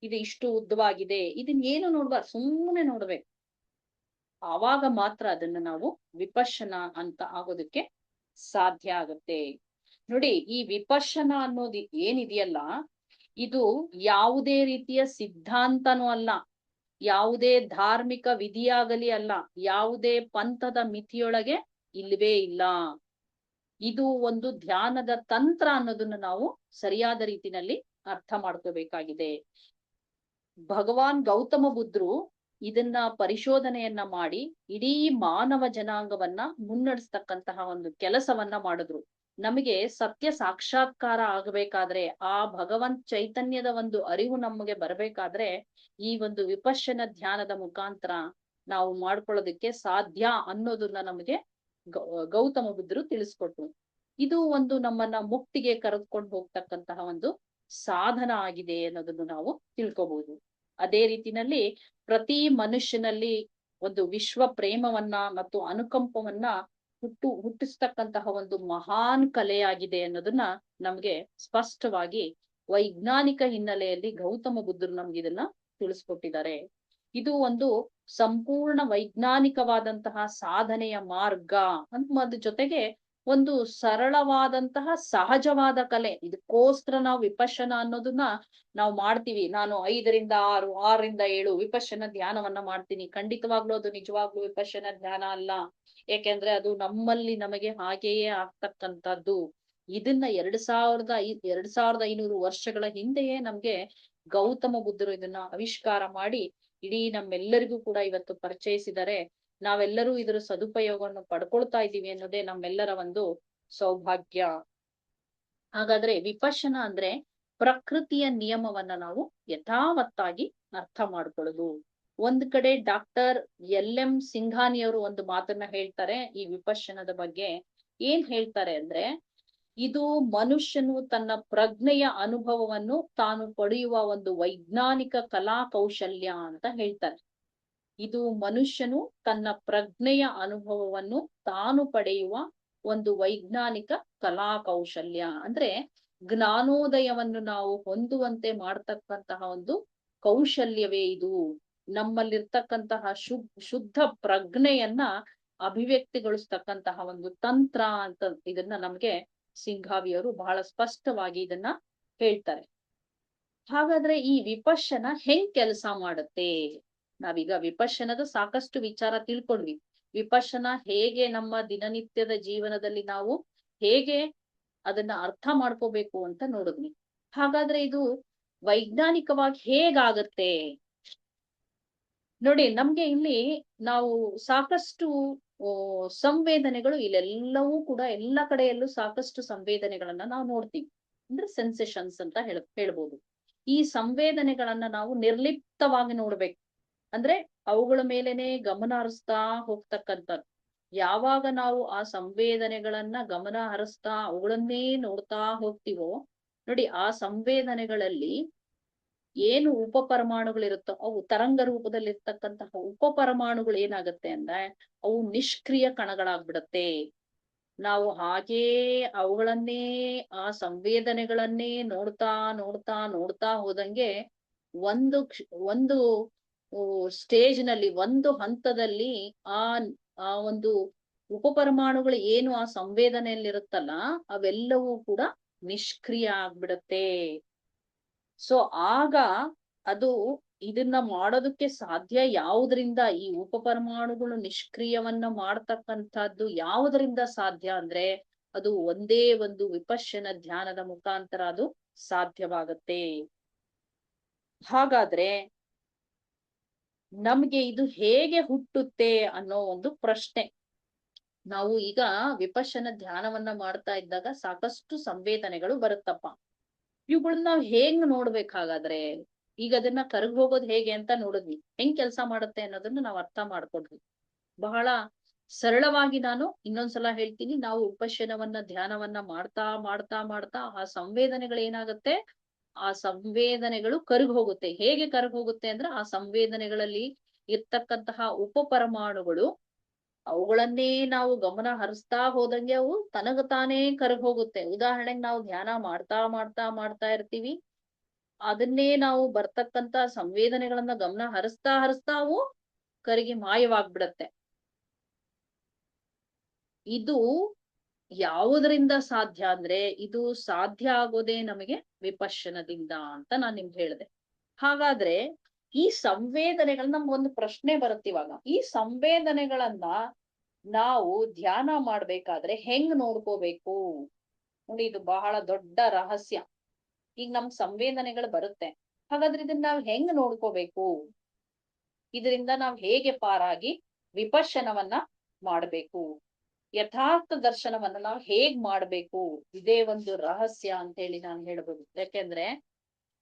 ಇದು ಇಷ್ಟು ಉದ್ದವಾಗಿದೆ, ಇದನ್ನ ಏನು ನೋಡ್ಬಾರ್ದು, ಸುಮ್ಮನೆ ನೋಡ್ಬೇಕು. ಆವಾಗ ಮಾತ್ರ ಅದನ್ನ ನಾವು ವಿಪಶ್ಯನ ಅಂತ ಆಗೋದಕ್ಕೆ ಸಾಧ್ಯ ಆಗುತ್ತೆ. ನೋಡಿ, ಈ ವಿಪಶ್ಯನ ಅನ್ನೋದು ಏನಿದೆಯಲ್ಲ, ಇದು ಯಾವುದೇ ರೀತಿಯ ಸಿದ್ಧಾಂತನೂ ಅಲ್ಲ, ಯಾವುದೇ ಧಾರ್ಮಿಕ ವಿಧಿಯಾಗಲಿ ಅಲ್ಲ, ಯಾವುದೇ ಪಂಥದ ಮಿತಿಯೊಳಗೆ ಇಲ್ವೇ ಇಲ್ಲ. ಇದು ಒಂದು ಧ್ಯಾನದ ತಂತ್ರ ಅನ್ನೋದನ್ನ ನಾವು ಸರಿಯಾದ ರೀತಿನಲ್ಲಿ ಅರ್ಥ ಮಾಡ್ಕೋಬೇಕಾಗಿದೆ. ಭಗವಾನ್ ಗೌತಮ ಬುದ್ಧರು ಇದನ್ನ ಪರಿಶೋಧನೆಯನ್ನ ಮಾಡಿ ಇಡೀ ಮಾನವ ಜನಾಂಗವನ್ನ ಮುನ್ನಡೆಸ್ತಕ್ಕಂತಹ ಒಂದು ಕೆಲಸವನ್ನ ಮಾಡಿದ್ರು. ನಮಗೆ ಸತ್ಯ ಸಾಕ್ಷಾತ್ಕಾರ ಆಗಬೇಕಾದ್ರೆ, ಆ ಭಗವಂತ ಚೈತನ್ಯದ ಒಂದು ಅರಿವು ನಮಗೆ ಬರಬೇಕಾದ್ರೆ, ಈ ಒಂದು ವಿಪಶ್ಯನ ಧ್ಯಾನದ ಮುಖಾಂತರ ನಾವು ಮಾಡ್ಕೊಳ್ಳೋದಕ್ಕೆ ಸಾಧ್ಯ ಅನ್ನೋದನ್ನ ನಮಗೆ ಗೌತಮ ಬುದ್ಧರು ತಿಳಿಸ್ಕೊಟ್ರು. ಇದು ಒಂದು ನಮ್ಮನ್ನ ಮುಕ್ತಿಗೆ ಕರೆದುಕೊಂಡು ಹೋಗ್ತಕ್ಕಂತಹ ಒಂದು ಸಾಧನ ಆಗಿದೆ ಅನ್ನೋದನ್ನು ನಾವು ತಿಳ್ಕೊಬಹುದು. ಅದೇ ರೀತಿನಲ್ಲಿ ಪ್ರತಿ ಮನುಷ್ಯನಲ್ಲಿ ಒಂದು ವಿಶ್ವ ಪ್ರೇಮವನ್ನ ಮತ್ತು ಅನುಕಂಪವನ್ನ ಹುಟ್ಟಿಸ್ತಕ್ಕಂತಹ ಒಂದು ಮಹಾನ್ ಕಲೆಯಾಗಿದೆ ಅನ್ನೋದನ್ನ ನಮ್ಗೆ ಸ್ಪಷ್ಟವಾಗಿ ವೈಜ್ಞಾನಿಕ ಹಿನ್ನೆಲೆಯಲ್ಲಿ ಗೌತಮ ಬುದ್ಧರು ನಮ್ಗೆ ಇದನ್ನ ತಿಳಿಸ್ಕೊಟ್ಟಿದ್ದಾರೆ. ಇದು ಒಂದು ಸಂಪೂರ್ಣ ವೈಜ್ಞಾನಿಕವಾದಂತಹ ಸಾಧನೆಯ ಮಾರ್ಗ ಅಂತ ಜೊತೆಗೆ ಒಂದು ಸರಳವಾದಂತಹ ಸಹಜವಾದ ಕಲೆ. ಇದಕ್ಕೋಸ್ಕರ ನಾವು ವಿಪಶ್ಯನ ಅನ್ನೋದನ್ನ ನಾವು ಮಾಡ್ತೀವಿ. ನಾನು 5ರಿಂದ 6, 6ರಿಂದ 7 ವಿಪಶ್ಯನ ಧ್ಯಾನವನ್ನ ಮಾಡ್ತೀನಿ. ಖಂಡಿತವಾಗ್ಲೂ ಅದು ನಿಜವಾಗ್ಲೂ ವಿಪಶ್ಯನ ಧ್ಯಾನ ಅಲ್ಲ. ಏಕೆಂದ್ರೆ ಅದು ನಮ್ಮಲ್ಲಿ ನಮಗೆ ಹಾಗೆಯೇ ಆಗ್ತಕ್ಕಂಥದ್ದು. ಇದನ್ನ 2500 ವರ್ಷಗಳ ಹಿಂದೆಯೇ ನಮ್ಗೆ ಗೌತಮ ಬುದ್ಧರು ಇದನ್ನ ಆವಿಷ್ಕಾರ ಮಾಡಿ ಇಡೀ ನಮ್ಮೆಲ್ಲರಿಗೂ ಕೂಡ ಇವತ್ತು ಪರಿಚಯಿಸಿದರೆ, ನಾವೆಲ್ಲರೂ ಇದರ ಸದುಪಯೋಗವನ್ನು ಪಡ್ಕೊಳ್ತಾ ಇದ್ದೀವಿ ಅನ್ನೋದೇ ನಮ್ಮೆಲ್ಲರ ಒಂದು ಸೌಭಾಗ್ಯ. ಹಾಗಾದ್ರೆ ವಿಪಶ್ಯನ ಅಂದ್ರೆ ಪ್ರಕೃತಿಯ ನಿಯಮವನ್ನ ನಾವು ಯಥಾವತ್ತಾಗಿ ಅರ್ಥ ಮಾಡ್ಕೊಳ್ಳೋದು. ಒಂದ್ ಕಡೆ ಡಾಕ್ಟರ್ LM ಸಿಂಘಾನಿಯವರು ಒಂದು ಮಾತನ್ನ ಹೇಳ್ತಾರೆ ಈ ವಿಪಶ್ಯನದ ಬಗ್ಗೆ. ಏನ್ ಹೇಳ್ತಾರೆ ಅಂದ್ರೆ, ಇದು ಮನುಷ್ಯನು ತನ್ನ ಪ್ರಜ್ಞೆಯ ಅನುಭವವನ್ನು ತಾನು ಪಡೆಯುವ ಒಂದು ವೈಜ್ಞಾನಿಕ ಕಲಾ ಕೌಶಲ್ಯ ಅಂತ ಹೇಳ್ತಾರೆ. ಇದು ಮನುಷ್ಯನು ತನ್ನ ಪ್ರಜ್ಞೆಯ ಅನುಭವವನ್ನು ತಾನು ಪಡೆಯುವ ಒಂದು ವೈಜ್ಞಾನಿಕ ಕಲಾ ಕೌಶಲ್ಯ. ಅಂದ್ರೆ ಜ್ಞಾನೋದಯವನ್ನು ನಾವು ಹೊಂದುವಂತೆ ಮಾಡ್ತಕ್ಕಂತಹ ಒಂದು ಕೌಶಲ್ಯವೇ ಇದು. ನಮ್ಮಲ್ಲಿರ್ತಕ್ಕಂತಹ ಶುದ್ಧ ಪ್ರಜ್ಞೆಯನ್ನ ಅಭಿವ್ಯಕ್ತಿಗೊಳಿಸ್ತಕ್ಕಂತಹ ಒಂದು ತಂತ್ರ ಅಂತ ಇದನ್ನ ನಮ್ಗೆ ಸಿಂಘಾವಿಯವರು ಬಹಳ ಸ್ಪಷ್ಟವಾಗಿ ಇದನ್ನ ಹೇಳ್ತಾರೆ. ಹಾಗಾದ್ರೆ ಈ ವಿಪಶ್ಯನ ಹೆಂಗ್ ಕೆಲಸ ಮಾಡುತ್ತೆ? ನಾವೀಗ ವಿಪಶ್ಯನದ ಸಾಕಷ್ಟು ವಿಚಾರ ತಿಳ್ಕೊಂಡ್ವಿ. ವಿಪಶ್ಯನ ಹೇಗೆ ನಮ್ಮ ದಿನನಿತ್ಯದ ಜೀವನದಲ್ಲಿ ನಾವು ಹೇಗೆ ಅದನ್ನ ಅರ್ಥ ಮಾಡ್ಕೋಬೇಕು ಅಂತ ನೋಡಿದ್ವಿ. ಹಾಗಾದ್ರೆ ಇದು ವೈಜ್ಞಾನಿಕವಾಗಿ ಹೇಗಾಗತ್ತೆ ನೋಡಿ. ನಮ್ಗೆ ಇಲ್ಲಿ ನಾವು ಸಾಕಷ್ಟು ಸಂವೇದನೆಗಳು ಇಲ್ಲೆಲ್ಲವೂ ಕೂಡ ಎಲ್ಲ ಕಡೆಯಲ್ಲೂ ಸಾಕಷ್ಟು ಸಂವೇದನೆಗಳನ್ನ ನಾವು ನೋಡ್ತೀವಿ. ಅಂದ್ರೆ ಸೆನ್ಸೇಷನ್ಸ್ ಅಂತ ಹೇಳ್ಬೋದು. ಈ ಸಂವೇದನೆಗಳನ್ನ ನಾವು ನಿರ್ಲಿಪ್ತವಾಗಿ ನೋಡ್ಬೇಕು. ಅಂದ್ರೆ ಅವುಗಳ ಮೇಲೆನೆ ಗಮನ ಹರಿಸ್ತಾ ಹೋಗ್ತಕ್ಕಂಥದ್ದು. ಯಾವಾಗ ನಾವು ಆ ಸಂವೇದನೆಗಳನ್ನ ಗಮನ ಹರಿಸ್ತಾ ಅವುಗಳನ್ನೇ ನೋಡ್ತಾ ಹೋಗ್ತೀವೋ ನೋಡಿ, ಆ ಸಂವೇದನೆಗಳಲ್ಲಿ ಏನು ಉಪಪರಮಾಣುಗಳಿರುತ್ತೋ ಅವು ತರಂಗ ರೂಪದಲ್ಲಿರ್ತಕ್ಕಂತಹ ಉಪಪರಮಾಣುಗಳು ಏನಾಗತ್ತೆ ಅಂದ್ರೆ ಅವು ನಿಷ್ಕ್ರಿಯ ಕಣಗಳಾಗ್ಬಿಡತ್ತೆ. ನಾವು ಹಾಗೇ ಅವುಗಳನ್ನೇ ಆ ಸಂವೇದನೆಗಳನ್ನೇ ನೋಡ್ತಾ ನೋಡ್ತಾ ನೋಡ್ತಾ ಹೋದಂಗೆ ಒಂದು ಸ್ಟೇಜ್ ನಲ್ಲಿ, ಒಂದು ಹಂತದಲ್ಲಿ ಆ ಆ ಒಂದು ಉಪಪರಮಾಣುಗಳು ಏನು ಆ ಸಂವೇದನೆಯಲ್ಲಿರುತ್ತಲ್ಲ ಅವೆಲ್ಲವೂ ಕೂಡ ನಿಷ್ಕ್ರಿಯ ಆಗ್ಬಿಡತ್ತೆ. ಸೊ ಆಗ ಅದು ಇದನ್ನ ಮಾಡೋದಕ್ಕೆ ಸಾಧ್ಯ ಯಾವುದರಿಂದ? ಈ ಉಪಪರಮಾಣುಗಳು ನಿಷ್ಕ್ರಿಯವನ್ನ ಮಾಡ್ತಕ್ಕಂಥದ್ದು ಯಾವುದರಿಂದ ಸಾಧ್ಯ ಅಂದ್ರೆ ಅದು ಒಂದೇ ಒಂದು ವಿಪಶ್ಯನ ಧ್ಯಾನದ ಮುಖಾಂತರ ಅದು ಸಾಧ್ಯವಾಗತ್ತೆ. ಹಾಗಾದ್ರೆ ನಮ್ಗೆ ಇದು ಹೇಗೆ ಹುಟ್ಟುತ್ತೆ ಅನ್ನೋ ಒಂದು ಪ್ರಶ್ನೆ. ನಾವು ಈಗ ವಿಪಶ್ಯನ ಧ್ಯಾನವನ್ನ ಮಾಡ್ತಾ ಇದ್ದಾಗ ಸಾಕಷ್ಟು ಸಂವೇದನೆಗಳು ಬರುತ್ತಪ್ಪ. ಇವುಗಳನ್ನ ನಾವ್ ಹೇಗ್ ನೋಡ್ಬೇಕಾಗಾದ್ರೆ, ಈಗ ಅದನ್ನ ಕರಗ್ ಹೋಗೋದ್ ಹೇಗೆ ಅಂತ ನೋಡಿದ್ವಿ, ಹೆಂಗ್ ಕೆಲ್ಸ ಮಾಡುತ್ತೆ ಅನ್ನೋದನ್ನ ನಾವ್ ಅರ್ಥ ಮಾಡ್ಕೊಂಡ್ವಿ. ಬಹಳ ಸರಳವಾಗಿ ನಾನು ಇನ್ನೊಂದ್ಸಲ ಹೇಳ್ತೀನಿ. ನಾವು ವಿಪಶ್ಯನವನ್ನ ಧ್ಯಾನವನ್ನ ಮಾಡ್ತಾ ಮಾಡ್ತಾ ಮಾಡ್ತಾ ಆ ಸಂವೇದನೆಗಳು ಏನಾಗುತ್ತೆ, ಆ ಸಂವೇದನೆಗಳು ಕರಗ್ ಹೋಗುತ್ತೆ. ಹೇಗೆ ಕರಗ್ ಹೋಗುತ್ತೆ ಅಂದ್ರೆ, ಆ ಸಂವೇದನೆಗಳಲ್ಲಿ ಇರ್ತಕ್ಕಂತಹ ಉಪಪರಮಾಣುಗಳು, ಅವುಗಳನ್ನೇ ನಾವು ಗಮನ ಹರಿಸ್ತಾ ಹೋದಂಗೆ ಅವು ತನಗ ತಾನೇ ಕರಗ್ ಹೋಗುತ್ತೆ. ಉದಾಹರಣೆಗೆ ನಾವು ಧ್ಯಾನ ಮಾಡ್ತಾ ಮಾಡ್ತಾ ಮಾಡ್ತಾ ಇರ್ತೀವಿ, ಅದನ್ನೇ ನಾವು ಬರ್ತಕ್ಕಂತ ಸಂವೇದನೆಗಳನ್ನ ಗಮನ ಹರಿಸ್ತಾ ಹರಿಸ್ತಾ ಅವು ಕರಗಿ ಮಾಯವಾಗ್ಬಿಡತ್ತೆ. ಇದು ಯಾವುದರಿಂದ ಸಾಧ್ಯ ಅಂದ್ರೆ, ಇದು ಸಾಧ್ಯ ಆಗೋದೇ ನಮಗೆ ವಿಪಶ್ಯನದಿಂದ ಅಂತ ನಾನ್ ನಿಮ್ಗೆ ಹೇಳಿದೆ. ಹಾಗಾದ್ರೆ ಈ ಸಂವೇದನೆಗಳನ್ನ ನಮ್ಗೊಂದು ಪ್ರಶ್ನೆ ಬರುತ್ತೆ ಇವಾಗ. ಈ ಸಂವೇದನೆಗಳನ್ನ ನಾವು ಧ್ಯಾನ ಮಾಡ್ಬೇಕಾದ್ರೆ ಹೆಂಗ್ ನೋಡ್ಕೋಬೇಕು? ನೋಡಿ, ಇದು ಬಹಳ ದೊಡ್ಡ ರಹಸ್ಯ. ಈಗ ನಮ್ ಸಂವೇದನೆಗಳು ಬರುತ್ತೆ, ಹಾಗಾದ್ರೆ ಇದನ್ನ ನಾವ್ ಹೆಂಗ್ ನೋಡ್ಕೋಬೇಕು? ಇದರಿಂದ ನಾವ್ ಹೇಗೆ ಪಾರಾಗಿ ವಿಪಶ್ಯನವನ್ನ ಮಾಡ್ಬೇಕು? ಯಥಾರ್ಥ ದರ್ಶನವನ್ನ ನಾವು ಹೇಗ್ ಮಾಡ್ಬೇಕು? ಇದೇ ಒಂದು ರಹಸ್ಯ ಅಂತ ಹೇಳಿ ನಾನು ಹೇಳ್ಬೋದು. ಯಾಕೆಂದ್ರೆ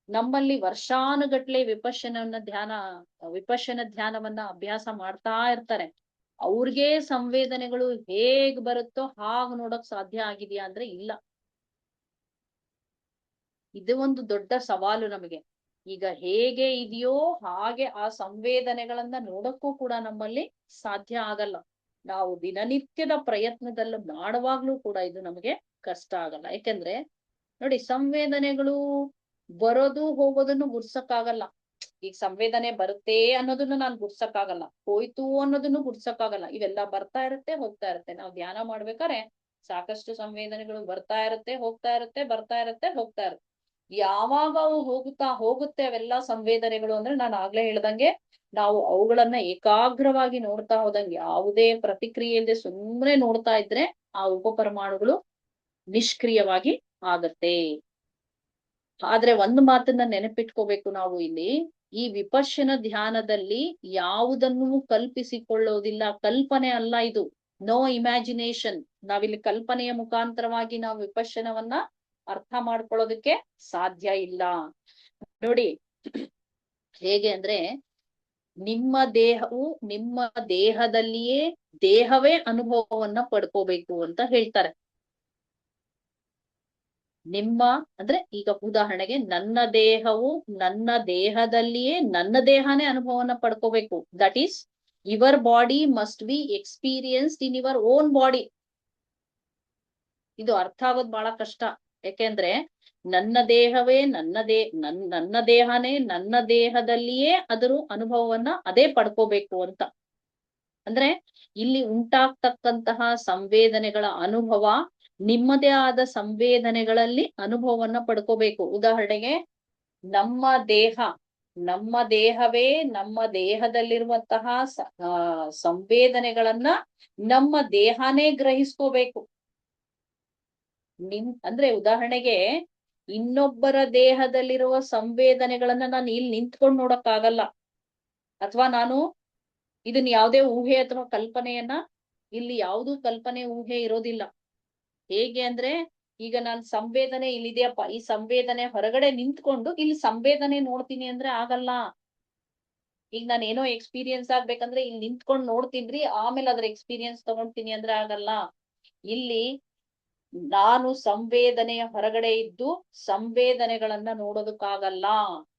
ನಮ್ಮಲ್ಲಿ ವರ್ಷಾನುಗಟ್ಲೆ ವಿಪಶ್ಯನ ಧ್ಯಾನವನ್ನ ಅಭ್ಯಾಸ ಮಾಡ್ತಾ ಇರ್ತಾರೆ. ಅವ್ರಿಗೆ ಸಂವೇದನೆಗಳು ಹೇಗ್ ಬರುತ್ತೋ ಹಾಗ್ ನೋಡಕ್ ಸಾಧ್ಯ ಆಗಿದ್ಯಾ ಅಂದ್ರೆ ಇಲ್ಲ. ಇದು ಒಂದು ದೊಡ್ಡ ಸವಾಲು ನಮಗೆ. ಈಗ ಹೇಗೆ ಇದೆಯೋ ಹಾಗೆ ಆ ಸಂವೇದನೆಗಳನ್ನ ನೋಡಕ್ಕೂ ಕೂಡ ನಮ್ಮಲ್ಲಿ ಸಾಧ್ಯ ಆಗಲ್ಲ. ನಾವು ದಿನನಿತ್ಯದ ಪ್ರಯತ್ನದಲ್ಲಿ ಮಾಡುವಾಗ್ಲೂ ಕೂಡ ಇದು ನಮಗೆ ಕಷ್ಟ ಆಗಲ್ಲ. ಯಾಕೆಂದ್ರೆ ನೋಡಿ, ಸಂವೇದನೆಗಳು ಬರೋದು ಹೋಗೋದನ್ನು ಗುರ್ಸಕ್ಕಾಗಲ್ಲ. ಈಗ ಸಂವೇದನೆ ಬರುತ್ತೆ ಅನ್ನೋದನ್ನ ನಾನ್ ಗುರ್ಸಕ್ಕಾಗಲ್ಲ, ಹೋಯ್ತು ಅನ್ನೋದನ್ನು ಗುರ್ಸಕ್ಕಾಗಲ್ಲ. ಇವೆಲ್ಲ ಬರ್ತಾ ಇರುತ್ತೆ, ಹೋಗ್ತಾ ಇರುತ್ತೆ. ನಾವು ಧ್ಯಾನ ಮಾಡ್ಬೇಕಾದ್ರೆ ಸಾಕಷ್ಟು ಸಂವೇದನೆಗಳು ಬರ್ತಾ ಇರುತ್ತೆ, ಹೋಗ್ತಾ ಇರುತ್ತೆ, ಬರ್ತಾ ಇರುತ್ತೆ, ಹೋಗ್ತಾ ಇರುತ್ತೆ. ಯಾವಾಗ ಅವು ಹೋಗುತ್ತೆ ಅವೆಲ್ಲಾ ಸಂವೇದನೆಗಳು ಅಂದ್ರೆ, ನಾನು ಆಗ್ಲೇ ಹೇಳ್ದಂಗೆ, ನಾವು ಅವುಗಳನ್ನ ಏಕಾಗ್ರವಾಗಿ ನೋಡ್ತಾ ಹೋದಂಗೆ, ಯಾವುದೇ ಪ್ರತಿಕ್ರಿಯೆ ಇಲ್ಲದೆ ಸುಮ್ಮನೆ ನೋಡ್ತಾ ಇದ್ರೆ ಆ ಉಪಪರಮಾಣುಗಳು ನಿಷ್ಕ್ರಿಯವಾಗಿ ಆಗತ್ತೆ. ಆದ್ರೆ ಒಂದು ಮಾತನ್ನ ನೆನಪಿಟ್ಕೋಬೇಕು ನಾವು ಇಲ್ಲಿ, ಈ ವಿಪಶ್ಯನ ಧ್ಯಾನದಲ್ಲಿ ಯಾವುದನ್ನು ಕಲ್ಪಿಸಿಕೊಳ್ಳೋದಿಲ್ಲ. ಕಲ್ಪನೆ ಅಲ್ಲ ಇದು, ನೋ ಇಮ್ಯಾಜಿನೇಷನ್. ನಾವಿಲ್ಲಿ ಕಲ್ಪನೆಯ ಮುಖಾಂತರವಾಗಿ ನಾವು ವಿಪಶ್ಯನವನ್ನ ಅರ್ಥ ಮಾಡ್ಕೊಳ್ಳೋದಕ್ಕೆ ಸಾಧ್ಯ ಇಲ್ಲ. ನೋಡಿ ಹೇಗೆ ಅಂದ್ರೆ, ನಿಮ್ಮ ದೇಹವು ನಿಮ್ಮ ದೇಹದಲ್ಲಿಯೇ ದೇಹವೇ ಅನುಭವವನ್ನ ಪಡ್ಕೋಬೇಕು ಅಂತ ಹೇಳ್ತಾರೆ. ನಿಮ್ಮ ಅಂದ್ರೆ, ಈಗ ಉದಾಹರಣೆಗೆ ನನ್ನ ದೇಹವು ನನ್ನ ದೇಹದಲ್ಲಿಯೇ ನನ್ನ ದೇಹನೇ ಅನುಭವನ ಪಡ್ಕೋಬೇಕು. That is your body must be experienced in your own body. ಇದು ಅರ್ಥ ಆಗೋದು ಬಹಳ ಕಷ್ಟ. ಯಾಕೆಂದ್ರೆ ನನ್ನ ದೇಹವೇ ನನ್ನ ದೇಹನೇ ನನ್ನ ದೇಹದಲ್ಲಿಯೇ ಅದರ ಅನುಭವವನ್ನ ಅದೇ ಪಡ್ಕೋಬೇಕು ಅಂತ. ಅಂದ್ರೆ ಇಲ್ಲಿ ಉಂಟಾಗ್ತಕ್ಕಂತಹ ಸಂವೇದನೆಗಳ ಅನುಭವ ನಿಮ್ಮದೇ ಆದ ಸಂವೇದನೆಗಳಲ್ಲಿ ಅನುಭವವನ್ನ ಪಡ್ಕೋಬೇಕು. ಉದಾಹರಣೆಗೆ ನಮ್ಮ ದೇಹವೇ ನಮ್ಮ ದೇಹದಲ್ಲಿರುವಂತಹ ಸಂವೇದನೆಗಳನ್ನ ನಮ್ಮ ದೇಹನೇ ಗ್ರಹಿಸ್ಕೋಬೇಕು. ಅಂದ್ರೆ ಉದಾಹರಣೆಗೆ ಇನ್ನೊಬ್ಬರ ದೇಹದಲ್ಲಿರುವ ಸಂವೇದನೆಗಳನ್ನ ನಾನು ಇಲ್ಲಿ ನಿಂತ್ಕೊಂಡು ನೋಡಕ್ಕಾಗಲ್ಲ, ಅಥವಾ ನಾನು ಇದನ್ನ ಯಾವುದೇ ಊಹೆ ಅಥವಾ ಕಲ್ಪನೆಯನ್ನ, ಇಲ್ಲಿ ಯಾವ್ದು ಕಲ್ಪನೆ ಊಹೆ ಇರೋದಿಲ್ಲ. ಹೇಗೆ ಅಂದ್ರೆ, ಈಗ ನಾನ್ ಸಂವೇದನೆ ಇಲ್ಲಿದೆಯಪ್ಪ, ಈ ಸಂವೇದನೆ ಹೊರಗಡೆ ನಿಂತ್ಕೊಂಡು ಇಲ್ಲಿ ಸಂವೇದನೆ ನೋಡ್ತೀನಿ ಅಂದ್ರೆ ಆಗಲ್ಲ. ಈಗ ನಾನು ಏನೋ ಎಕ್ಸ್ಪೀರಿಯನ್ಸ್ ಆಗ್ಬೇಕಂದ್ರೆ ಇಲ್ಲಿ ನಿಂತ್ಕೊಂಡು ನೋಡ್ತೀನ್ರಿ, ಆಮೇಲೆ ಅದ್ರ ಎಕ್ಸ್ಪೀರಿಯನ್ಸ್ ತಗೊಂತೀನಿ ಅಂದ್ರೆ ಆಗಲ್ಲ. ಇಲ್ಲಿ ನಾನು ಸಂವೇದನೆಯ ಹೊರಗಡೆ ಇದ್ದು ಸಂವೇದನೆಗಳನ್ನ ನೋಡೋದಕ್ಕಾಗಲ್ಲ.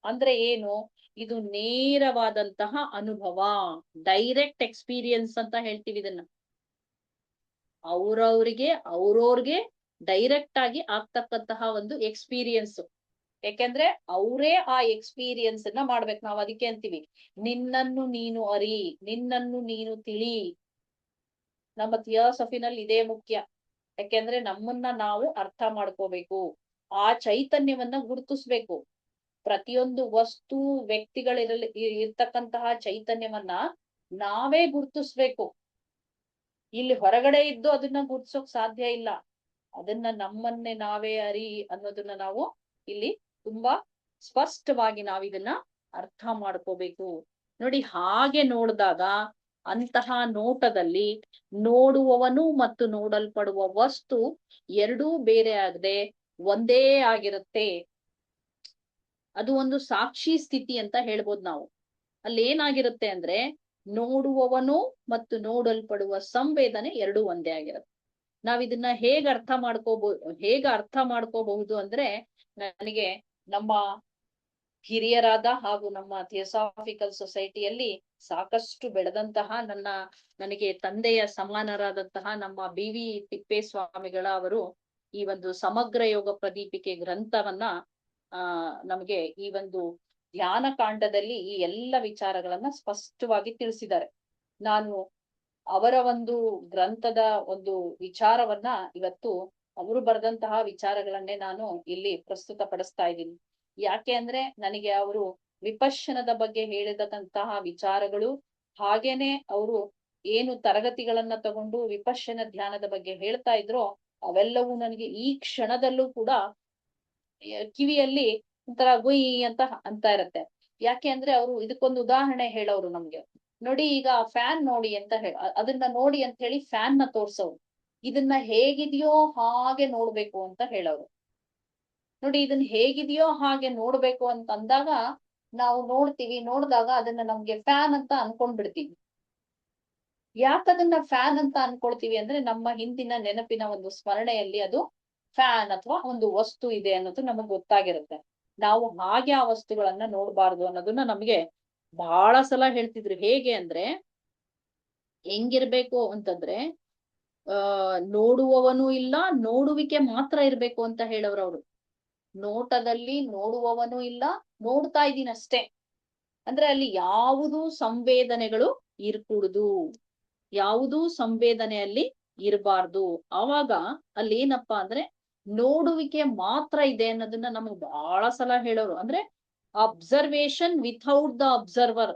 ಅಂದ್ರೆ ಏನು? ಇದು ನೇರವಾದಂತಹ ಅನುಭವ, ಡೈರೆಕ್ಟ್ ಎಕ್ಸ್ಪೀರಿಯನ್ಸ್ ಅಂತ ಹೇಳ್ತೀವಿ ಇದನ್ನ. ಅವ್ರವ್ರಿಗೆ ಡೈರೆಕ್ಟ್ ಆಗಿ ಆಗ್ತಕ್ಕಂತಹ ಒಂದು ಎಕ್ಸ್ಪೀರಿಯನ್ಸ್. ಯಾಕೆಂದ್ರೆ ಅವರೇ ಆ ಎಕ್ಸ್ಪೀರಿಯನ್ಸ್ ಅನ್ನ ಮಾಡ್ಬೇಕು. ನಾವ್ ಅದಕ್ಕೆ ಅಂತೀವಿ, ನಿನ್ನನ್ನು ನೀನು ಅರಿ, ನಿನ್ನನ್ನು ನೀನು ತಿಳಿ. ನಮ್ಮ ಥಿಯಾಸಫಿನಲ್ಲಿ ಇದೇ ಮುಖ್ಯ. ಯಾಕೆಂದ್ರೆ ನಮ್ಮನ್ನ ನಾವು ಅರ್ಥ ಮಾಡ್ಕೋಬೇಕು, ಆ ಚೈತನ್ಯವನ್ನ ಗುರುತಿಸ್ಬೇಕು. ಪ್ರತಿಯೊಂದು ವಸ್ತು ಇರ್ತಕ್ಕಂತಹ ಚೈತನ್ಯವನ್ನ ನಾವೇ ಗುರುತಿಸ್ಬೇಕು. ಇಲ್ಲಿ ಹೊರಗಡೆ ಇದ್ದು ಅದನ್ನ ಗುರ್ಸೋಕ್ ಸಾಧ್ಯ ಇಲ್ಲ. ಅದನ್ನ ನಮ್ಮನ್ನೇ ನಾವೇ ಅರಿ ಅನ್ನೋದನ್ನ ನಾವು ಇಲ್ಲಿ ತುಂಬಾ ಸ್ಪಷ್ಟವಾಗಿ ನಾವಿದನ್ನ ಅರ್ಥ ಮಾಡ್ಕೋಬೇಕು. ನೋಡಿ, ಹಾಗೆ ನೋಡಿದಾಗ ಅಂತಹ ನೋಟದಲ್ಲಿ ನೋಡುವವನು ಮತ್ತು ನೋಡಲ್ಪಡುವ ವಸ್ತು ಎರಡೂ ಬೇರೆ ಆಗದೆ ಒಂದೇ ಆಗಿರುತ್ತೆ. ಅದು ಒಂದು ಸಾಕ್ಷಿ ಸ್ಥಿತಿ ಅಂತ ಹೇಳ್ಬೋದು ನಾವು. ಅಲ್ಲಿ ಏನಾಗಿರುತ್ತೆ ಅಂದ್ರೆ ನೋಡುವವನು ಮತ್ತು ನೋಡಲ್ಪಡುವ ಸಂವೇದನೆ ಎರಡೂ ಒಂದೇ ಆಗಿರುತ್ತೆ. ನಾವ್ ಇದನ್ನ ಹೇಗೆ ಅರ್ಥ ಮಾಡ್ಕೋಬಹುದು ಅಂದ್ರೆ, ನನಗೆ ನಮ್ಮ ಹಿರಿಯರಾದ ಹಾಗೂ ನಮ್ಮ ಥಿಯೋಸಾಫಿಕಲ್ ಸೊಸೈಟಿಯಲ್ಲಿ ಸಾಕಷ್ಟು ಬೆಳೆದಂತಹ ನನಗೆ ತಂದೆಯ ಸಮಾನರಾದಂತಹ ನಮ್ಮ BV ತಿಪ್ಪೇಸ್ವಾಮಿಗಳ ಅವರು ಈ ಒಂದು ಸಮಗ್ರ ಯೋಗ ಪ್ರದೀಪಿಕೆ ಗ್ರಂಥವನ್ನ ನಮಗೆ ಈ ಒಂದು ಧ್ಯಾನ ಕಾಂಡದಲ್ಲಿ ಈ ಎಲ್ಲ ವಿಚಾರಗಳನ್ನ ಸ್ಪಷ್ಟವಾಗಿ ತಿಳಿಸಿದ್ದಾರೆ. ನಾನು ಅವರ ಒಂದು ಗ್ರಂಥದ ಒಂದು ವಿಚಾರವನ್ನ ಇವತ್ತು ಅವರು ಬರೆದಂತಹ ವಿಚಾರಗಳನ್ನೇ ನಾನು ಇಲ್ಲಿ ಪ್ರಸ್ತುತ ಪಡಿಸ್ತಾ ಇದ್ದೀನಿ. ಯಾಕೆ ಅಂದ್ರೆ ನನಗೆ ಅವರು ವಿಪಶ್ಯನದ ಬಗ್ಗೆ ಹೇಳಿದಂತಹ ವಿಚಾರಗಳು, ಹಾಗೇನೆ ಅವರು ಏನು ತರಗತಿಗಳನ್ನ ತಗೊಂಡು ವಿಪಶ್ಯನ ಧ್ಯಾನದ ಬಗ್ಗೆ ಹೇಳ್ತಾ ಇದ್ರೋ ಅವೆಲ್ಲವೂ ನನಗೆ ಈ ಕ್ಷಣದಲ್ಲೂ ಕೂಡ ಕಿವಿಯಲ್ಲಿ ಒಂಥರ ಗುಯ್ ಅಂತ ಇರತ್ತೆ. ಯಾಕೆ ಅಂದ್ರೆ ಅವರು ಇದಕ್ಕೊಂದು ಉದಾಹರಣೆ ಹೇಳೋರು ನಮ್ಗೆ. ನೋಡಿ, ಈಗ ಫ್ಯಾನ್ ನೋಡಿ ಅಂತ ಅದನ್ನ ನೋಡಿ ಅಂತ ಹೇಳಿ ಫ್ಯಾನ್ ನ ತೋರ್ಸೋರು. ಇದನ್ನ ಹೇಗಿದೆಯೋ ಹಾಗೆ ನೋಡ್ಬೇಕು ಅಂತ ಹೇಳೋರು. ನೋಡಿ, ಇದನ್ನ ಹೇಗಿದೆಯೋ ಹಾಗೆ ನೋಡ್ಬೇಕು ಅಂತ ಅಂದಾಗ ನಾವು ನೋಡಿದಾಗ ಅದನ್ನ ನಮ್ಗೆ ಫ್ಯಾನ್ ಅಂತ ಅನ್ಕೊಂಡ್ಬಿಡ್ತೀವಿ. ಯಾಕದನ್ನ ಫ್ಯಾನ್ ಅಂತ ಅನ್ಕೊಳ್ತೀವಿ ಅಂದ್ರೆ ನಮ್ಮ ಹಿಂದಿನ ನೆನಪಿನ ಒಂದು ಸ್ಮರಣೆಯಲ್ಲಿ ಅದು ಫ್ಯಾನ್ ಅಥವಾ ಒಂದು ವಸ್ತು ಇದೆ ಅನ್ನೋದು ನಮಗ್ ಗೊತ್ತಾಗಿರುತ್ತೆ. ನಾವು ಹಾಗೆ ಆ ವಸ್ತುಗಳನ್ನ ನೋಡ್ಬಾರ್ದು ಅನ್ನೋದನ್ನ ನಮ್ಗೆ ಬಹಳ ಸಲ ಹೇಳ್ತಿದ್ರು. ಹೇಗೆ ಅಂದ್ರೆ ಹೆಂಗಿರ್ಬೇಕು ಅಂತಂದ್ರೆ ನೋಡುವವನು ಇಲ್ಲ, ನೋಡುವಿಕೆ ಮಾತ್ರ ಇರ್ಬೇಕು ಅಂತ ಹೇಳವ್ರು ಅವರು. ನೋಟದಲ್ಲಿ ನೋಡುವವನು ಇಲ್ಲ, ನೋಡ್ತಾ ಇದ್ದೀನಿ ಅಷ್ಟೇ ಅಂದ್ರೆ ಅಲ್ಲಿ ಯಾವುದೂ ಸಂವೇದನೆಗಳು ಇರ್ಕೂಡುದು, ಯಾವುದೂ ಸಂವೇದನೆಯಲ್ಲಿ ಇರಬಾರ್ದು. ಆವಾಗ ಅಲ್ಲಿ ಏನಪ್ಪಾ ಅಂದ್ರೆ ನೋಡುವಿಕೆ ಮಾತ್ರ ಇದೆ ಅನ್ನೋದನ್ನ ನಮಗ್ ಬಹಳ ಸಲ ಹೇಳೋರು. ಅಂದ್ರೆ observation without the observer,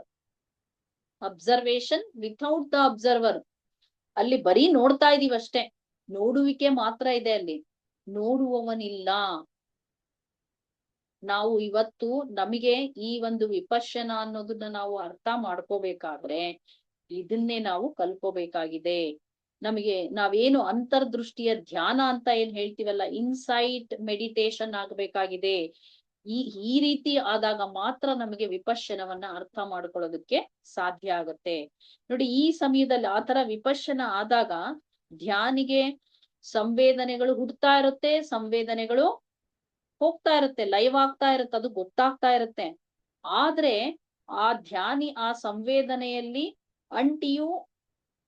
observation without the observer. ಅಲ್ಲಿ ಬರೀ ನೋಡ್ತಾ ಇದೀವಿ ಅಷ್ಟೇ, ನೋಡುವಿಕೆ ಮಾತ್ರ ಇದೆ, ಅಲ್ಲಿ ನೋಡುವವನಿಲ್ಲ. ನಾವು ಇವತ್ತು ನಮಗೆ ಈ ಒಂದು ವಿಪಶ್ಯನ ಅನ್ನೋದನ್ನ ನಾವು ಅರ್ಥ ಮಾಡ್ಕೋಬೇಕಾದ್ರೆ ಇದನ್ನೇ ನಾವು ಕಲ್ಕೋಬೇಕಾಗಿದೆ. ನಮಗೆ ನಾವೇನು ಅಂತರ್ದೃಷ್ಟಿಯ ಧ್ಯಾನ ಅಂತ ಏನ್ ಹೇಳ್ತೀವಲ್ಲ, ಇನ್ಸೈಟ್ ಮೆಡಿಟೇಷನ್ ಆಗ್ಬೇಕಾಗಿದೆ. ಈ ರೀತಿ ಆದಾಗ ಮಾತ್ರ ನಮಗೆ ವಿಪಶ್ಯನವನ್ನ ಅರ್ಥ ಮಾಡ್ಕೊಳ್ಳೋದಕ್ಕೆ ಸಾಧ್ಯ ಆಗತ್ತೆ. ನೋಡಿ, ಈ ಸಮಯದಲ್ಲಿ ಆತರ ವಿಪಶ್ಯನ ಆದಾಗ ಧ್ಯಾನಿಗೆ ಸಂವೇದನೆಗಳು ಹುಡ್ತಾ ಇರುತ್ತೆ, ಸಂವೇದನೆಗಳು ಹೋಗ್ತಾ ಇರುತ್ತೆ, ಲೈವ್ ಆಗ್ತಾ ಇರುತ್ತೆ, ಅದು ಗೊತ್ತಾಗ್ತಾ ಇರುತ್ತೆ. ಆದ್ರೆ ಆ ಧ್ಯಾನಿ ಆ ಸಂವೇದನೆಯಲ್ಲಿ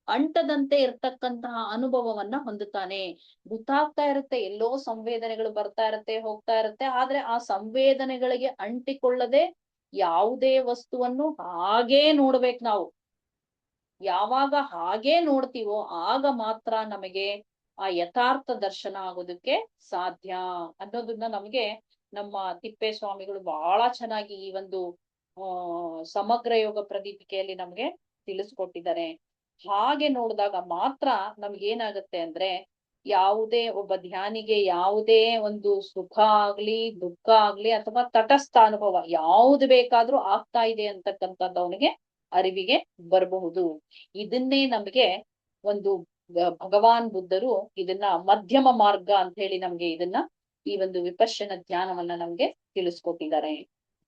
ಅಂಟದಂತೆ ಇರ್ತಕ್ಕಂತಹ ಅನುಭವವನ್ನ ಹೊಂದುತ್ತಾನೆ. ಗೊತ್ತಾಗ್ತಾ ಇರುತ್ತೆ, ಎಲ್ಲೋ ಸಂವೇದನೆಗಳು ಬರ್ತಾ ಇರುತ್ತೆ, ಹೋಗ್ತಾ ಇರುತ್ತೆ. ಆದ್ರೆ ಆ ಸಂವೇದನೆಗಳಿಗೆ ಅಂಟಿಕೊಳ್ಳದೆ ಯಾವುದೇ ವಸ್ತುವನ್ನು ಹಾಗೇ ನೋಡ್ಬೇಕು ನಾವು. ಯಾವಾಗ ಹಾಗೇ ನೋಡ್ತೀವೋ ಆಗ ಮಾತ್ರ ನಮಗೆ ಆ ಯಥಾರ್ಥ ದರ್ಶನ ಆಗೋದಕ್ಕೆ ಸಾಧ್ಯ ಅನ್ನೋದನ್ನ ನಮ್ಗೆ ನಮ್ಮ ತಿಪ್ಪೇಸ್ವಾಮಿಗಳು ಬಹಳ ಚೆನ್ನಾಗಿ ಈ ಒಂದು ಸಮಗ್ರ ಯೋಗ ಪ್ರದೀಪಿಕೆಯಲ್ಲಿ ನಮ್ಗೆ ತಿಳಿಸ್ಕೊಟ್ಟಿದ್ದಾರೆ. ಹಾಗೆ ನೋಡಿದಾಗ ಮಾತ್ರ ನಮ್ಗೇನಾಗತ್ತೆ ಅಂದ್ರೆ ಯಾವುದೇ ಒಬ್ಬ ಧ್ಯಾನಿಗೆ ಯಾವುದೇ ಒಂದು ಸುಖ ಆಗ್ಲಿ ದುಃಖ ಆಗ್ಲಿ ಅಥವಾ ತಟಸ್ಥ ಅನುಭವ ಯಾವ್ದು ಬೇಕಾದ್ರೂ ಆಗ್ತಾ ಇದೆ ಅಂತಕ್ಕಂಥದ್ದು ಅವನಿಗೆ ಅರಿವಿಗೆ ಬರಬಹುದು. ಇದನ್ನೇ ನಮ್ಗೆ ಒಂದು ಭಗವಾನ್ ಬುದ್ಧರು ಇದನ್ನ ಮಧ್ಯಮ ಮಾರ್ಗ ಅಂತ ಹೇಳಿ ನಮ್ಗೆ ಇದನ್ನ ಈ ಒಂದು ವಿಪಶ್ಯನ ಧ್ಯಾನವನ್ನ ನಮ್ಗೆ ತಿಳಿಸ್ಕೊಟ್ಟಿದ್ದಾರೆ.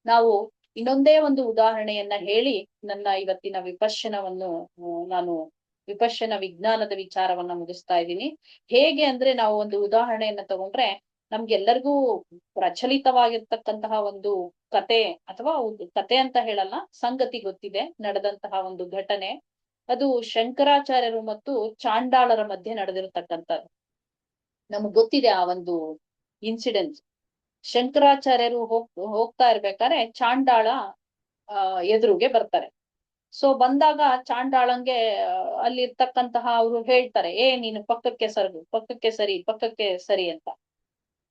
ನಾವು ಇನ್ನೊಂದೇ ಒಂದು ಉದಾಹರಣೆಯನ್ನ ಹೇಳಿ ನನ್ನ ಇವತ್ತಿನ ವಿಪಶ್ಯನವನ್ನು ನಾನು ವಿಪಶ್ಯನ ವಿಜ್ಞಾನದ ವಿಚಾರವನ್ನ ಮುಗಿಸ್ತಾ ಇದ್ದೀನಿ. ಹೇಗೆ ಅಂದ್ರೆ ನಾವು ಒಂದು ಉದಾಹರಣೆಯನ್ನ ತಗೊಂಡ್ರೆ ನಮ್ಗೆಲ್ಲರಿಗೂ ಪ್ರಚಲಿತವಾಗಿರ್ತಕ್ಕಂತಹ ಒಂದು ಕತೆ ಅಥವಾ ಕತೆ ಅಂತ ಹೇಳಲ್ಲ, ಸಂಗತಿ ಗೊತ್ತಿದೆ, ನಡೆದಂತಹ ಒಂದು ಘಟನೆ. ಅದು ಶಂಕರಾಚಾರ್ಯರು ಮತ್ತು ಚಾಂಡಾಳರ ಮಧ್ಯೆ ನಡೆದಿರತಕ್ಕಂಥದ್ದು. ನಮಗ್ ಗೊತ್ತಿದೆ ಆ ಒಂದು ಇನ್ಸಿಡೆನ್ಸ್. ಶಂಕರಾಚಾರ್ಯರು ಹೋಗ್ತಾ ಇರ್ಬೇಕಾದ್ರೆ ಚಾಂಡಾಳ ಎದುರುಗೆ ಬರ್ತಾರೆ. ಸೊ ಬಂದಾಗ ಚಾಂಡಾಳಂಗೆ ಅಲ್ಲಿ ಇರ್ತಕ್ಕಂತಹ ಅವರು ಹೇಳ್ತಾರೆ, ನೀನು ಪಕ್ಕಕ್ಕೆ ಪಕ್ಕಕ್ಕೆ ಸರಿ ಅಂತ.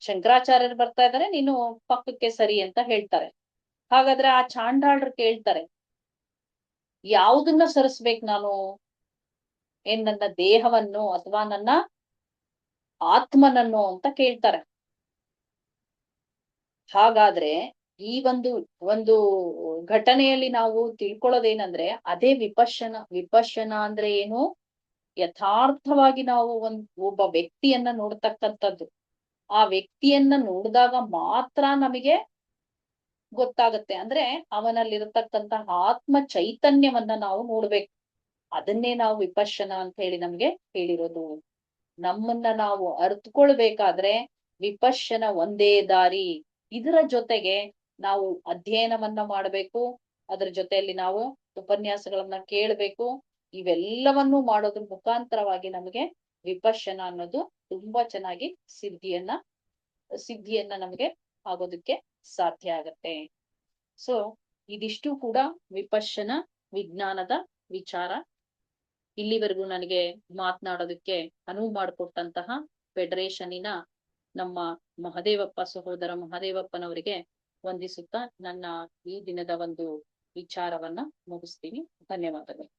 ಶಂಕರಾಚಾರ್ಯರು ಬರ್ತಾ ಇದ್ದಾರೆ, ನೀನು ಪಕ್ಕಕ್ಕೆ ಸರಿ ಅಂತ ಹೇಳ್ತಾರೆ. ಹಾಗಾದ್ರೆ ಆ ಚಾಂಡಾಳರು ಕೇಳ್ತಾರೆ, ಯಾವುದನ್ನ ಸರಿಸ್ಬೇಕು ನಾನು? ನನ್ನ ದೇಹವನ್ನು ಅಥವಾ ನನ್ನ ಆತ್ಮನನ್ನು ಅಂತ ಕೇಳ್ತಾರೆ. ಹಾಗಾದ್ರೆ ಈ ಒಂದು ಘಟನೆಯಲ್ಲಿ ನಾವು ತಿಳ್ಕೊಳ್ಳೋದೇನಂದ್ರೆ ಅದೇ ವಿಪಶ್ಯನ ಅಂದ್ರೆ ಏನು, ಯಥಾರ್ಥವಾಗಿ ನಾವು ಒಬ್ಬ ವ್ಯಕ್ತಿಯನ್ನ ನೋಡ್ತಕ್ಕಂಥದ್ದು. ಆ ವ್ಯಕ್ತಿಯನ್ನ ನೋಡಿದಾಗ ಮಾತ್ರ ನಮಗೆ ಗೊತ್ತಾಗತ್ತೆ. ಅಂದ್ರೆ ಅವನಲ್ಲಿರತಕ್ಕಂತಹ ಆತ್ಮ ಚೈತನ್ಯವನ್ನ ನಾವು ನೋಡ್ಬೇಕು. ಅದನ್ನೇ ನಾವು ವಿಪಶ್ಯನ ಅಂತ ಹೇಳಿ ನಮ್ಗೆ ಹೇಳಿರೋದು. ನಮ್ಮನ್ನ ನಾವು ಅರ್ಥಕೊಳ್ಬೇಕಾದ್ರೆ ವಿಪಶ್ಯನ ಒಂದೇ ದಾರಿ. ಇದರ ಜೊತೆಗೆ ನಾವು ಅಧ್ಯಯನವನ್ನ ಮಾಡ್ಬೇಕು, ಅದ್ರ ಜೊತೆಯಲ್ಲಿ ನಾವು ಉಪನ್ಯಾಸಗಳನ್ನ ಕೇಳ್ಬೇಕು. ಇವೆಲ್ಲವನ್ನೂ ಮಾಡೋದ್ರ ಮುಖಾಂತರವಾಗಿ ನಮಗೆ ವಿಪಶ್ಯನ ಅನ್ನೋದು ತುಂಬಾ ಚೆನ್ನಾಗಿ ಸಿದ್ಧಿಯನ್ನ ನಮಗೆ ಆಗೋದಕ್ಕೆ ಸಾಧ್ಯ ಆಗತ್ತೆ. ಸೊ ಇದಿಷ್ಟು ಕೂಡ ವಿಪಶ್ಯನ ವಿಜ್ಞಾನದ ವಿಚಾರ. ಇಲ್ಲಿವರೆಗೂ ನನಗೆ ಮಾತನಾಡೋದಕ್ಕೆ ಅನುವು ಮಾಡಿಕೊಟ್ಟಂತಹ ಫೆಡರೇಷನ್ನಿನ ನಮ್ಮ ಸಹೋದರ ಮಹದೇವಪ್ಪನವರಿಗೆ ವಂದಿಸುತ್ತಾ ನನ್ನ ಈ ದಿನದ ಒಂದು ವಿಚಾರವನ್ನ ಮುಗಿಸ್ತೀನಿ. ಧನ್ಯವಾದಗಳು.